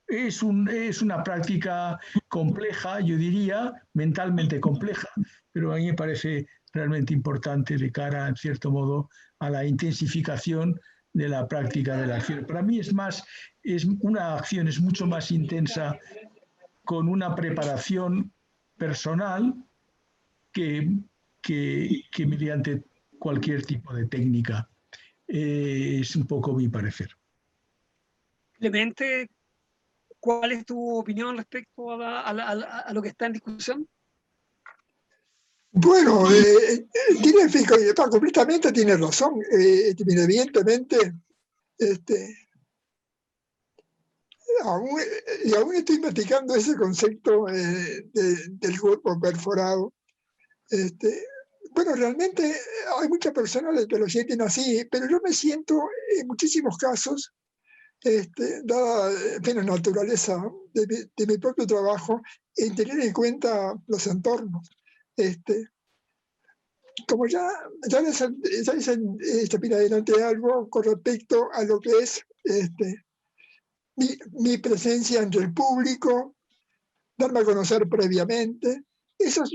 es una práctica compleja, yo diría, mentalmente compleja, pero a mí me parece realmente importante de cara, en cierto modo, a la intensificación de la práctica de la acción. Para mí una acción es mucho más intensa con una preparación personal que, que mediante cualquier tipo de técnica. Es un poco mi parecer. Clemente, ¿cuál es tu opinión respecto a lo que está en discusión? Bueno, completamente tiene razón. Evidentemente, aún estoy investigando ese concepto del cuerpo perforado. Bueno, realmente hay muchas personas que lo sienten así, pero yo me siento en muchísimos casos, dada la naturaleza de mi propio trabajo, en tener en cuenta los entornos. Como ya les adelante algo con respecto a lo que es mi presencia entre el público, darme a conocer previamente. Esos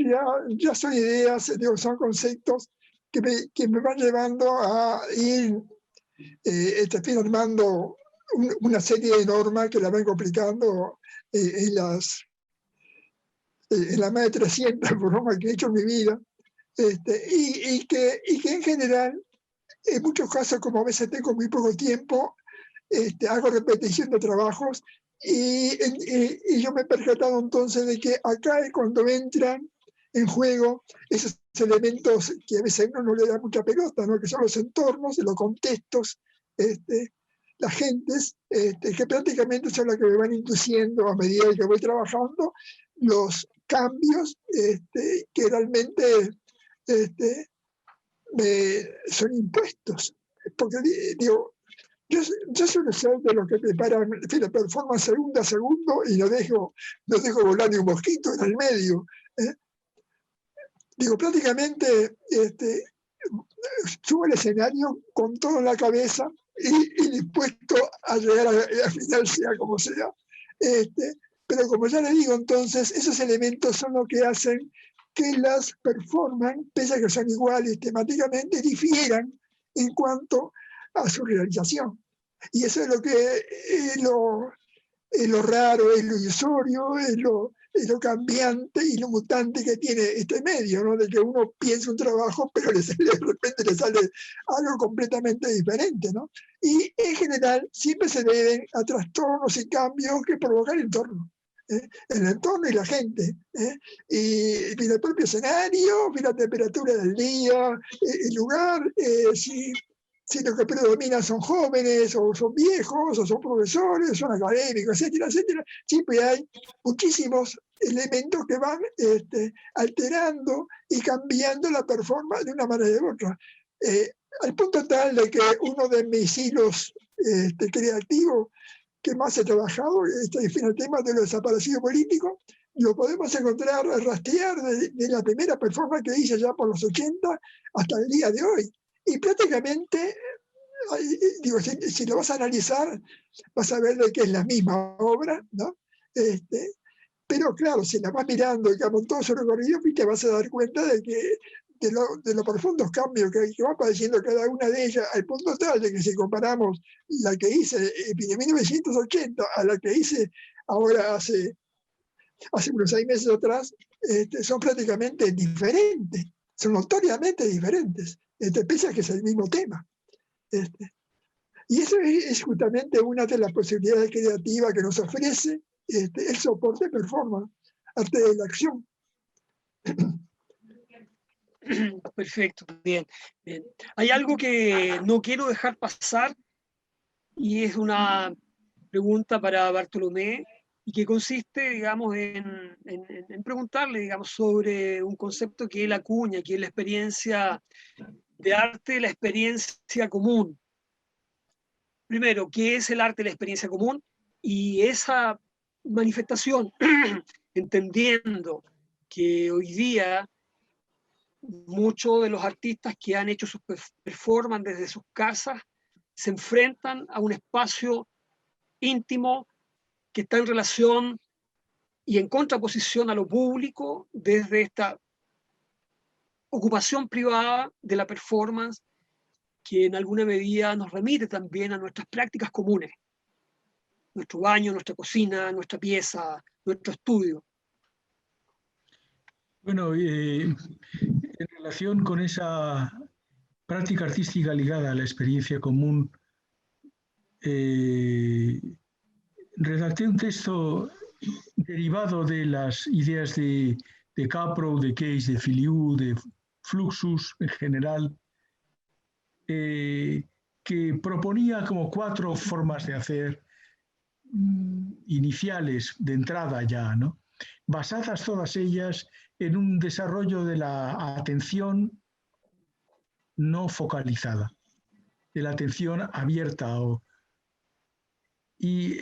ya son ideas, son conceptos que me van llevando a ir armando una serie de normas que la van complicando en la más de 300 programas que he hecho en mi vida, y que en general, en muchos casos, como a veces tengo muy poco tiempo, hago repetición de trabajos y yo me he percatado entonces de que acá es cuando entran en juego esos elementos que a veces uno no le da mucha pelota, ¿no? Que son los entornos, los contextos, las gentes, que prácticamente son las que me van induciendo a medida que voy trabajando los cambios que realmente son impuestos. Porque digo, yo suelo ser de los que preparan la performance segundo a segundo y no dejo volar ni un mosquito en el medio. Digo, prácticamente subo al escenario con todo en la cabeza y dispuesto a llegar al final, sea como sea. Pero como ya le digo, entonces, esos elementos son los que hacen que las performances, pese a que son iguales temáticamente, difieran en cuanto a su realización. Y eso es lo que es lo raro, es lo ilusorio, es lo cambiante y lo mutante que tiene este medio, ¿no? De que uno piensa un trabajo, pero de repente le sale algo completamente diferente, ¿no? Y en general siempre se deben a trastornos y cambios que provoca el entorno. El entorno y la gente, y el propio escenario, la temperatura del día, el lugar, si lo que predomina son jóvenes, o son viejos, o son profesores, son académicos, etcétera, etcétera. Siempre hay muchísimos elementos que van alterando y cambiando la performance de una manera u otra. Al punto tal de que uno de mis hilos creativos que más he trabajado, el tema de los desaparecidos políticos, lo podemos encontrar, rastrear de la primera performance que hice ya por los 80 hasta el día de hoy. Y prácticamente, digo, si lo vas a analizar, vas a ver de que es la misma obra, ¿no? Pero claro, si la vas mirando, digamos, todo su recorrido, te vas a dar cuenta de que de los profundos cambios que va padeciendo cada una de ellas, al punto tal de que si comparamos la que hice en 1980 a la que hice ahora hace unos 6 meses atrás, son prácticamente diferentes, son notoriamente diferentes, pese a que es el mismo tema. Y eso es justamente una de las posibilidades creativas que nos ofrece el soporte performance, arte de la acción. Perfecto, bien, bien. Hay algo que no quiero dejar pasar y es una pregunta para Bartolomé y que consiste, digamos, en preguntarle, digamos, sobre un concepto que él acuña, que es la experiencia de arte, la experiencia común. Primero, ¿qué es el arte, la experiencia común? Y esa manifestación, entendiendo que hoy día muchos de los artistas que han hecho sus performances desde sus casas se enfrentan a un espacio íntimo que está en relación y en contraposición a lo público desde esta ocupación privada de la performance, que en alguna medida nos remite también a nuestras prácticas comunes, nuestro baño, nuestra cocina, nuestra pieza, nuestro estudio. Bueno, en relación con esa práctica artística ligada a la experiencia común, redacté un texto derivado de las ideas de Capro, de Cage, de Filiu, de Fluxus en general, que proponía como 4 formas de hacer iniciales de entrada ya, ¿no? Basadas todas ellas en un desarrollo de la atención no focalizada, de la atención abierta. Y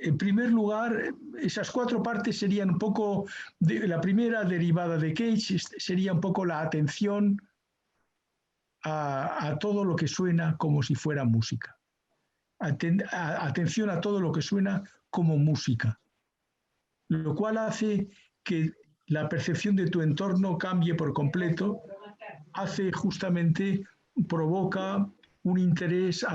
en primer lugar, esas 4 partes serían un poco, la primera derivada de Cage sería un poco la atención a todo lo que suena como si fuera música. Atención a todo lo que suena como música, lo cual hace que la percepción de tu entorno cambie por completo, provoca un interés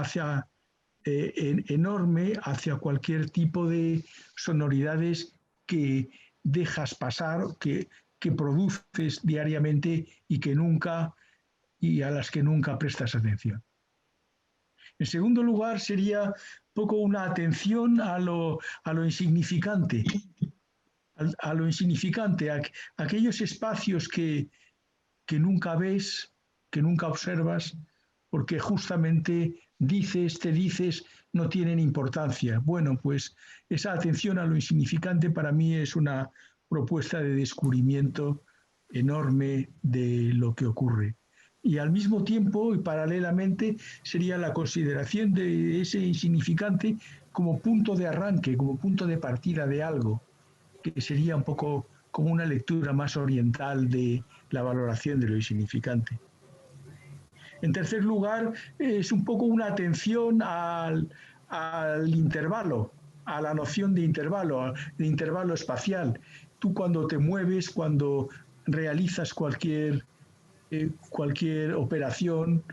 enorme hacia cualquier tipo de sonoridades que dejas pasar, que produces diariamente y a las que nunca prestas atención. En segundo lugar, sería un poco una atención a lo insignificante, aquellos espacios que nunca ves, que nunca observas, porque justamente te dices, no tienen importancia. Bueno, pues esa atención a lo insignificante para mí es una propuesta de descubrimiento enorme de lo que ocurre. Y al mismo tiempo y paralelamente sería la consideración de ese insignificante como punto de arranque, como punto de partida de algo, que sería un poco como una lectura más oriental de la valoración de lo insignificante. En tercer lugar, es un poco una atención al intervalo, a la noción de intervalo espacial. Tú cuando te mueves, cuando realizas cualquier operación,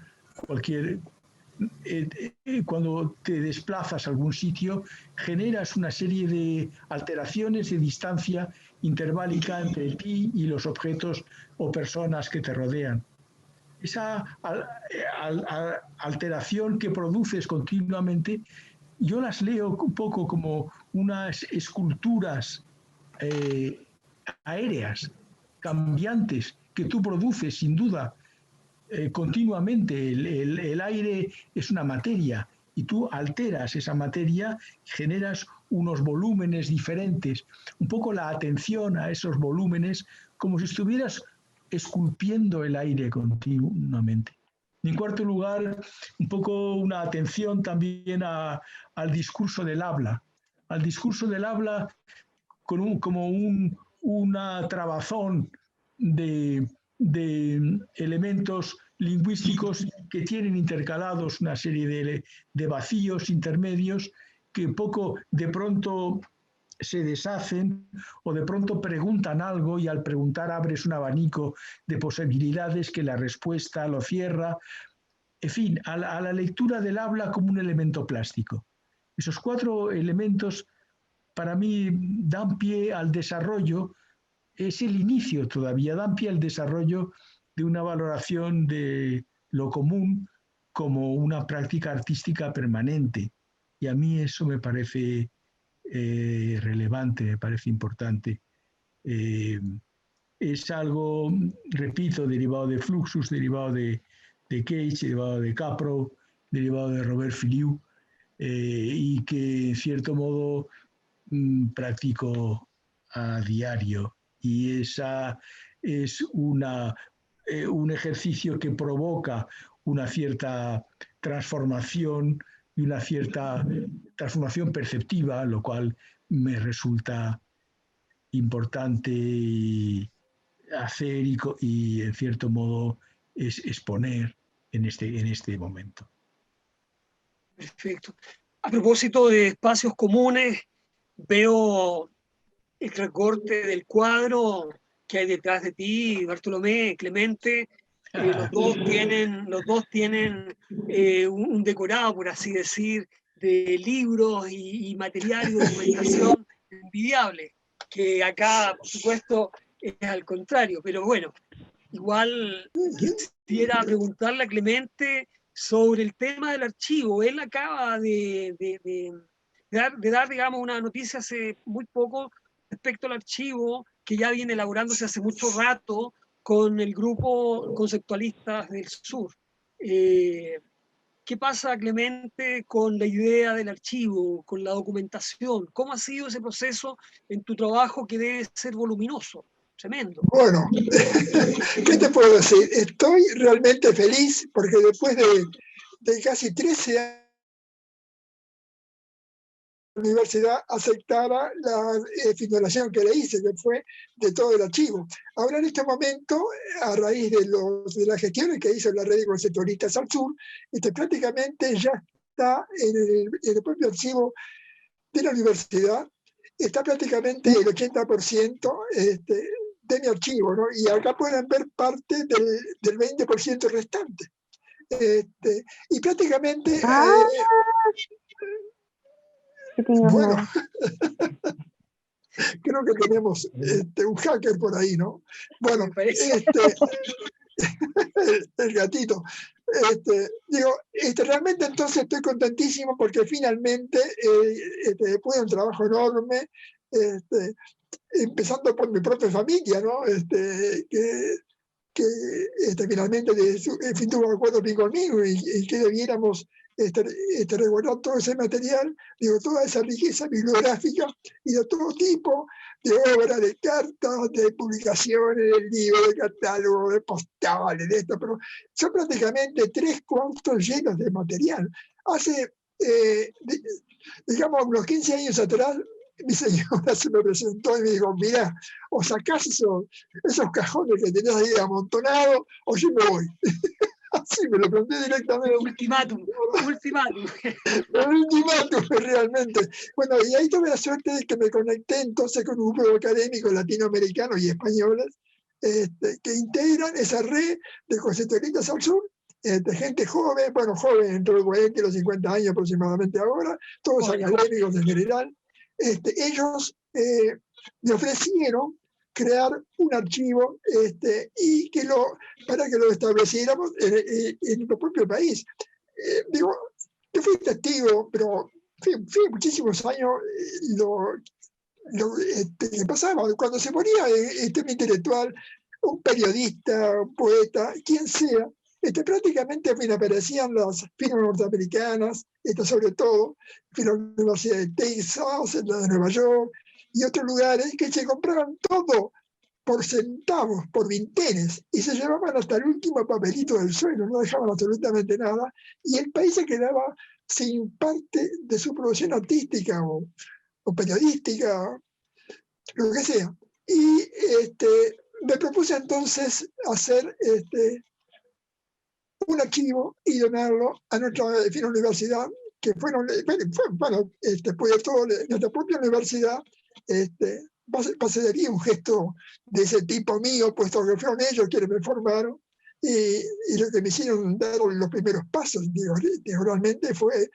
cuando te desplazas a algún sitio, generas una serie de alteraciones de distancia interválica entre ti y los objetos o personas que te rodean. Esa alteración que produces continuamente, yo las leo un poco como unas esculturas aéreas, cambiantes, que tú produces sin duda continuamente. El aire es una materia y tú alteras esa materia, generas unos volúmenes diferentes, un poco la atención a esos volúmenes, como si estuvieras esculpiendo el aire continuamente. Y en cuarto lugar, un poco una atención también al discurso del habla, como una trabazón de elementos lingüísticos que tienen intercalados una serie de vacíos intermedios que de pronto se deshacen o de pronto preguntan algo y al preguntar abres un abanico de posibilidades que la respuesta lo cierra. En fin, a la lectura del habla como un elemento plástico. Esos 4 elementos para mí dan pie al desarrollo, es el inicio todavía, dan pie al desarrollo de una valoración de lo común como una práctica artística permanente. Y a mí eso me parece relevante, me parece importante. Es algo, repito, derivado de Fluxus, derivado de Cage, derivado de Capro, derivado de Robert Filiu, y que en cierto modo practico a diario. Y esa es un ejercicio que provoca una cierta transformación y una cierta transformación perceptiva, lo cual me resulta importante hacer y en cierto modo exponer en este momento. Perfecto. A propósito de espacios comunes, veo el recorte del cuadro que hay detrás de ti, Bartolomé, Clemente. Los dos tienen un decorado, por así decir, de libros y material y documentación envidiable, que acá, por supuesto, es al contrario. Pero bueno, igual quisiera preguntarle a Clemente sobre el tema del archivo. Él acaba de dar, digamos, una noticia hace muy poco respecto al archivo que ya viene elaborándose hace mucho rato con el grupo Conceptualistas del Sur. ¿Qué pasa, Clemente, con la idea del archivo, con la documentación? ¿Cómo ha sido ese proceso en tu trabajo que debe ser voluminoso? Tremendo. Bueno, ¿qué te puedo decir? Estoy realmente feliz porque después de casi 13 años la universidad aceptara la filtración que le hice, que fue de todo el archivo. Ahora en este momento, a raíz de las gestiones que hizo la red de conceptualistas al sur, prácticamente ya está en el propio archivo de la universidad, está prácticamente el 80% de mi archivo, ¿no? Y acá pueden ver parte del 20% restante. Y prácticamente... bueno, creo que tenemos un hacker por ahí, ¿no? Bueno, el gatito. Realmente entonces estoy contentísimo porque finalmente después de un trabajo enorme, empezando por mi propia familia, ¿no? Que finalmente tuvo un acuerdo bien conmigo y que debiéramos resguardar todo ese material, toda esa riqueza bibliográfica y de todo tipo de obras, de cartas, de publicaciones, de libros, de catálogos, de postales, de esto, pero son prácticamente 3 cuartos llenos de material. Hace, digamos, unos 15 años atrás, mi señora se me presentó y me dijo, mira, o sacás esos cajones que tenés ahí amontonados, o yo me voy. Así me lo planteé directamente. Ultimátum. El ultimátum, realmente. Bueno, y ahí tuve la suerte de que me conecté entonces con un grupo de académicos latinoamericanos y españoles que integran esa red de conceptualistas al sur, gente joven, bueno, joven entre los 40 y los 50 años aproximadamente ahora, todos académicos en general. Ellos me ofrecieron crear un archivo y para que lo estableciéramos en nuestro propio país. Digo, yo fui testigo, pero fui muchísimos años lo que pasaba. Cuando se moría un intelectual, un periodista, un poeta, quien sea, prácticamente aparecían las firmas norteamericanas, sobre todo, la Universidad de Texas, la de Nueva York y otros lugares que se compraban todo por centavos, por vintenes, y se llevaban hasta el último papelito del suelo, no dejaban absolutamente nada, y el país se quedaba sin parte de su producción artística o periodística, lo que sea. Y me propuse entonces hacer un archivo y donarlo a nuestra universidad, que fueron, bueno, después de todo, nuestra propia universidad, pasaría un gesto de ese tipo mío, puesto que fueron ellos quienes me formaron y lo que me hicieron dar los primeros pasos, realmente fue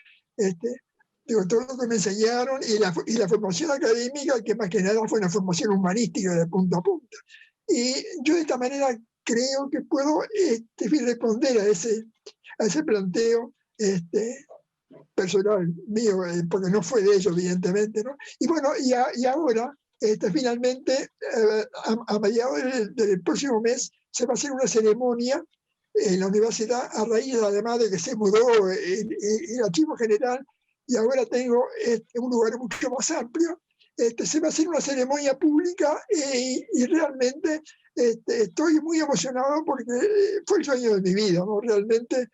todo lo que me enseñaron y la formación académica, que más que nada fue una formación humanística de punta a punta. Y yo de esta manera creo que puedo responder a ese planteo personal mío, porque no fue de ellos, evidentemente, ¿no? Y bueno, y ahora, finalmente, a mediados del próximo mes, se va a hacer una ceremonia en la universidad, a raíz además de que se mudó el archivo general, y ahora tengo un lugar mucho más amplio. Se va a hacer una ceremonia pública y realmente estoy muy emocionado porque fue el sueño de mi vida, ¿no? Realmente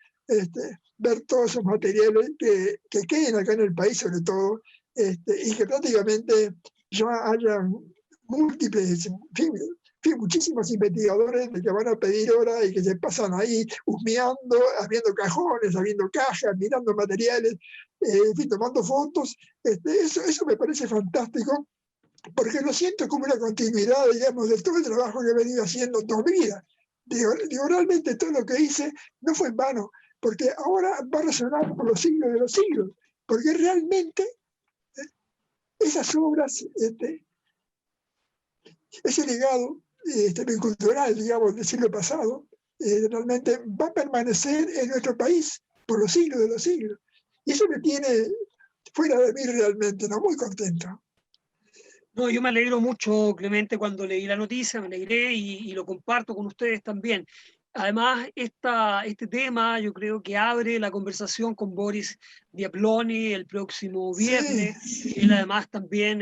ver todos esos materiales que queden acá en el país, sobre todo, y que prácticamente ya hayan múltiples, en fin, fin, muchísimos investigadores que van a pedir hora y que se pasan ahí husmeando, abriendo cajones, abriendo cajas, mirando materiales, en fin, tomando fotos. Eso me parece fantástico, porque lo siento como una continuidad, digamos, de todo el trabajo que he venido haciendo toda mi vida. Digo, realmente todo lo que hice no fue en vano, porque ahora va a resonar por los siglos de los siglos, porque realmente esas obras, ese legado cultural, digamos, del siglo pasado, realmente va a permanecer en nuestro país por los siglos de los siglos. Y eso me tiene fuera de mí realmente, ¿no? Muy contento. No, yo me alegro mucho, Clemente, cuando leí la noticia, me alegré y lo comparto con ustedes también. Además, este tema yo creo que abre la conversación con Boris Diaploni el próximo viernes. Sí. Él además también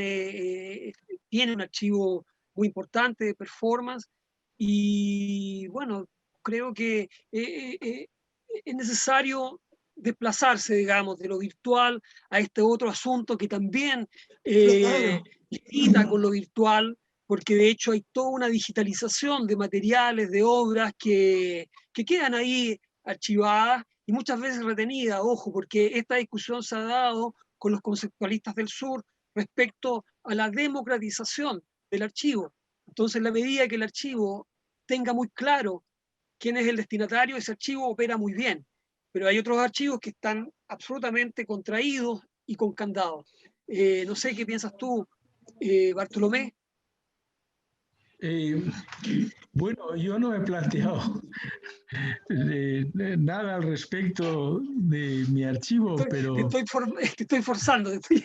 tiene un archivo muy importante de performance y bueno, creo que es necesario desplazarse, digamos, de lo virtual a este otro asunto que también Claro. limita con lo virtual, porque de hecho hay toda una digitalización de materiales, de obras que quedan ahí archivadas y muchas veces retenidas, ojo, porque esta discusión se ha dado con los conceptualistas del sur respecto a la democratización del archivo. Entonces, en la medida que el archivo tenga muy claro quién es el destinatario, ese archivo opera muy bien. Pero hay otros archivos que están absolutamente contraídos y con candados. No sé qué piensas tú, Bartolomé. Bueno, yo no he planteado nada al respecto de mi archivo, Te pero estoy forzando, te estoy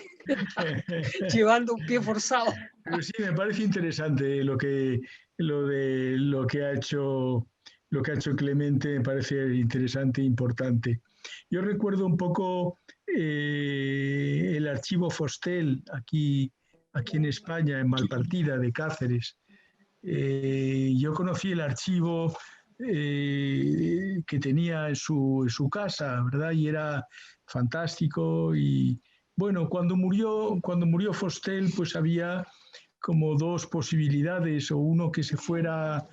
llevando un pie forzado. pero sí me parece interesante lo que ha hecho Clemente, me parece interesante e importante. Yo recuerdo un poco el archivo Fostel aquí en España, en Malpartida de Cáceres. Yo conocí el archivo que tenía en su casa, ¿verdad? Y era fantástico. Y bueno, cuando murió Fostel, pues había como dos posibilidades, o uno que fuera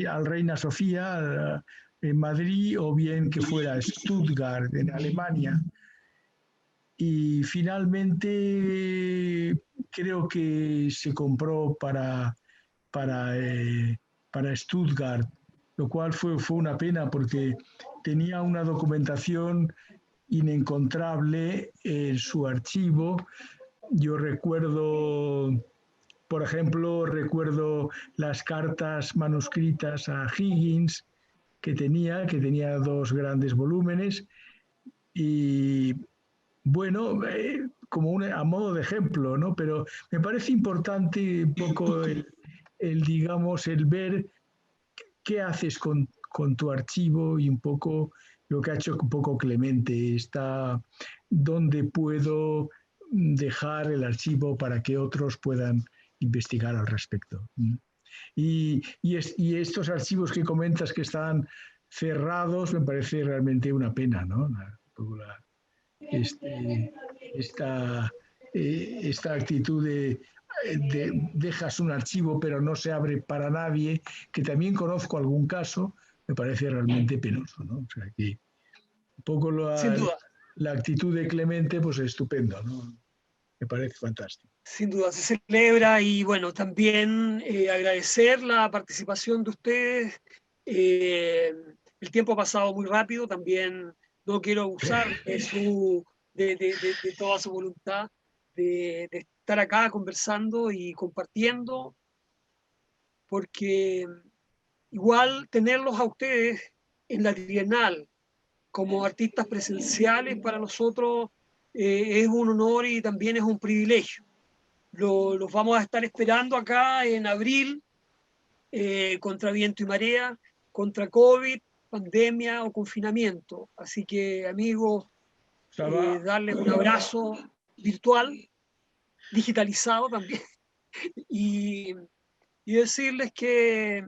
al Reina Sofía en Madrid, o bien que fuera a Stuttgart en Alemania. Y finalmente creo que se compró para Stuttgart, lo cual fue una pena porque tenía una documentación inencontrable en su archivo. Yo recuerdo, por ejemplo, las cartas manuscritas a Higgins que tenía 2 grandes volúmenes y bueno, como a modo de ejemplo, ¿no? Pero me parece importante un poco digamos, el ver qué haces con tu archivo y un poco lo que ha hecho un poco Clemente, dónde puedo dejar el archivo para que otros puedan investigar al respecto. Y estos archivos que comentas que están cerrados, me parece realmente una pena, ¿no? Esta actitud de dejas un archivo pero no se abre para nadie, que también conozco algún caso, me parece realmente penoso, ¿no? O sea que un poco Sin duda. la actitud de Clemente, pues es estupendo, ¿no? Me parece fantástico. Sin duda, se celebra y bueno, también agradecer la participación de ustedes. El tiempo ha pasado muy rápido, también no quiero abusar de toda su voluntad de estar acá conversando y compartiendo, porque igual tenerlos a ustedes en la Trienal como artistas presenciales para nosotros es un honor y también es un privilegio. Los vamos a estar esperando acá en abril, contra viento y marea, contra COVID, pandemia o confinamiento. Así que, amigos, darles un abrazo virtual, digitalizado también, y decirles que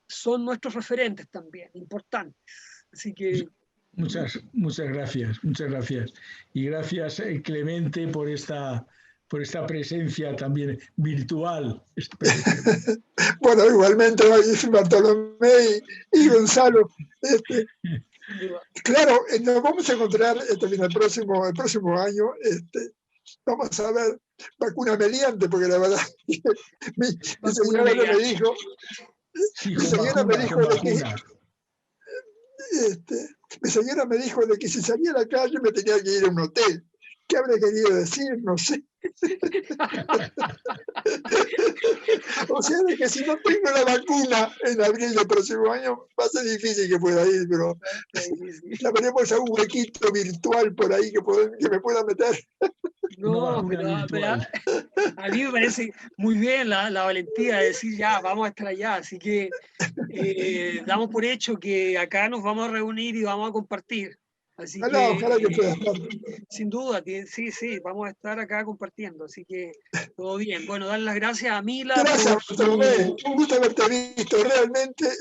son nuestros referentes también, importantes. Así que... Muchas gracias. Y gracias, Clemente, por esta por esta presencia también virtual. Bueno, igualmente Bartolomé y Gonzalo. Claro, nos vamos a encontrar en el próximo año. Vamos a ver, vacuna mediante, porque la verdad, mi señora me dijo, Sí, mi señora me dijo de que si salía a la calle me tenía que ir a un hotel. ¿Qué habría querido decir? No sé. O sea, de que si no tengo la vacuna en abril del próximo año, va a ser difícil que pueda ir, pero ya veremos a un huequito virtual por ahí que me pueda meter. No, pero a mí me parece muy bien la valentía de decir ya, vamos a estar allá. Así que damos por hecho que acá nos vamos a reunir y vamos a compartir. Así que, ojalá que pueda estar. Sin duda, sí, vamos a estar acá compartiendo. Así que todo bien. Bueno, dar las gracias a Mila. Gracias, Bartolomé. Un gusto haberte visto. Realmente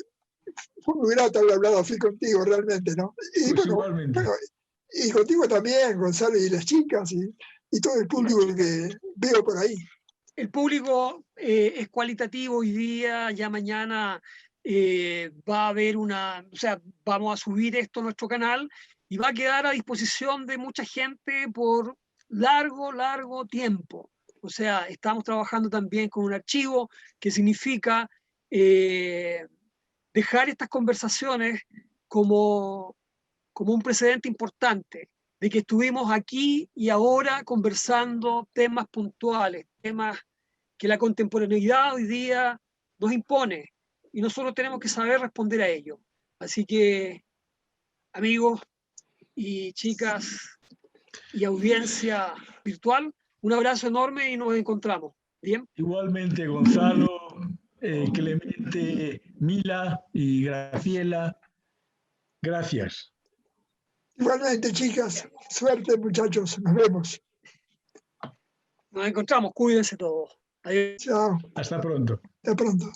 fue muy grato haber hablado así contigo, realmente, ¿no? Y pues bueno, y contigo también, Gonzalo, y las chicas, y todo el público que veo por ahí. El público es cualitativo hoy día, ya mañana va a haber vamos a subir esto a nuestro canal y va a quedar a disposición de mucha gente por largo tiempo. O sea, estamos trabajando también con un archivo que significa dejar estas conversaciones como un precedente importante de que estuvimos aquí y ahora conversando temas puntuales, temas que la contemporaneidad hoy día nos impone y nosotros tenemos que saber responder a ello. Así que, amigos y chicas y audiencia virtual, un abrazo enorme y nos encontramos. ¿Bien? Igualmente, Gonzalo, Clemente, Mila y Graciela, gracias. Igualmente, chicas, suerte, muchachos, nos vemos. Nos encontramos, cuídense todos. Adiós. Chao. Hasta pronto. Hasta pronto.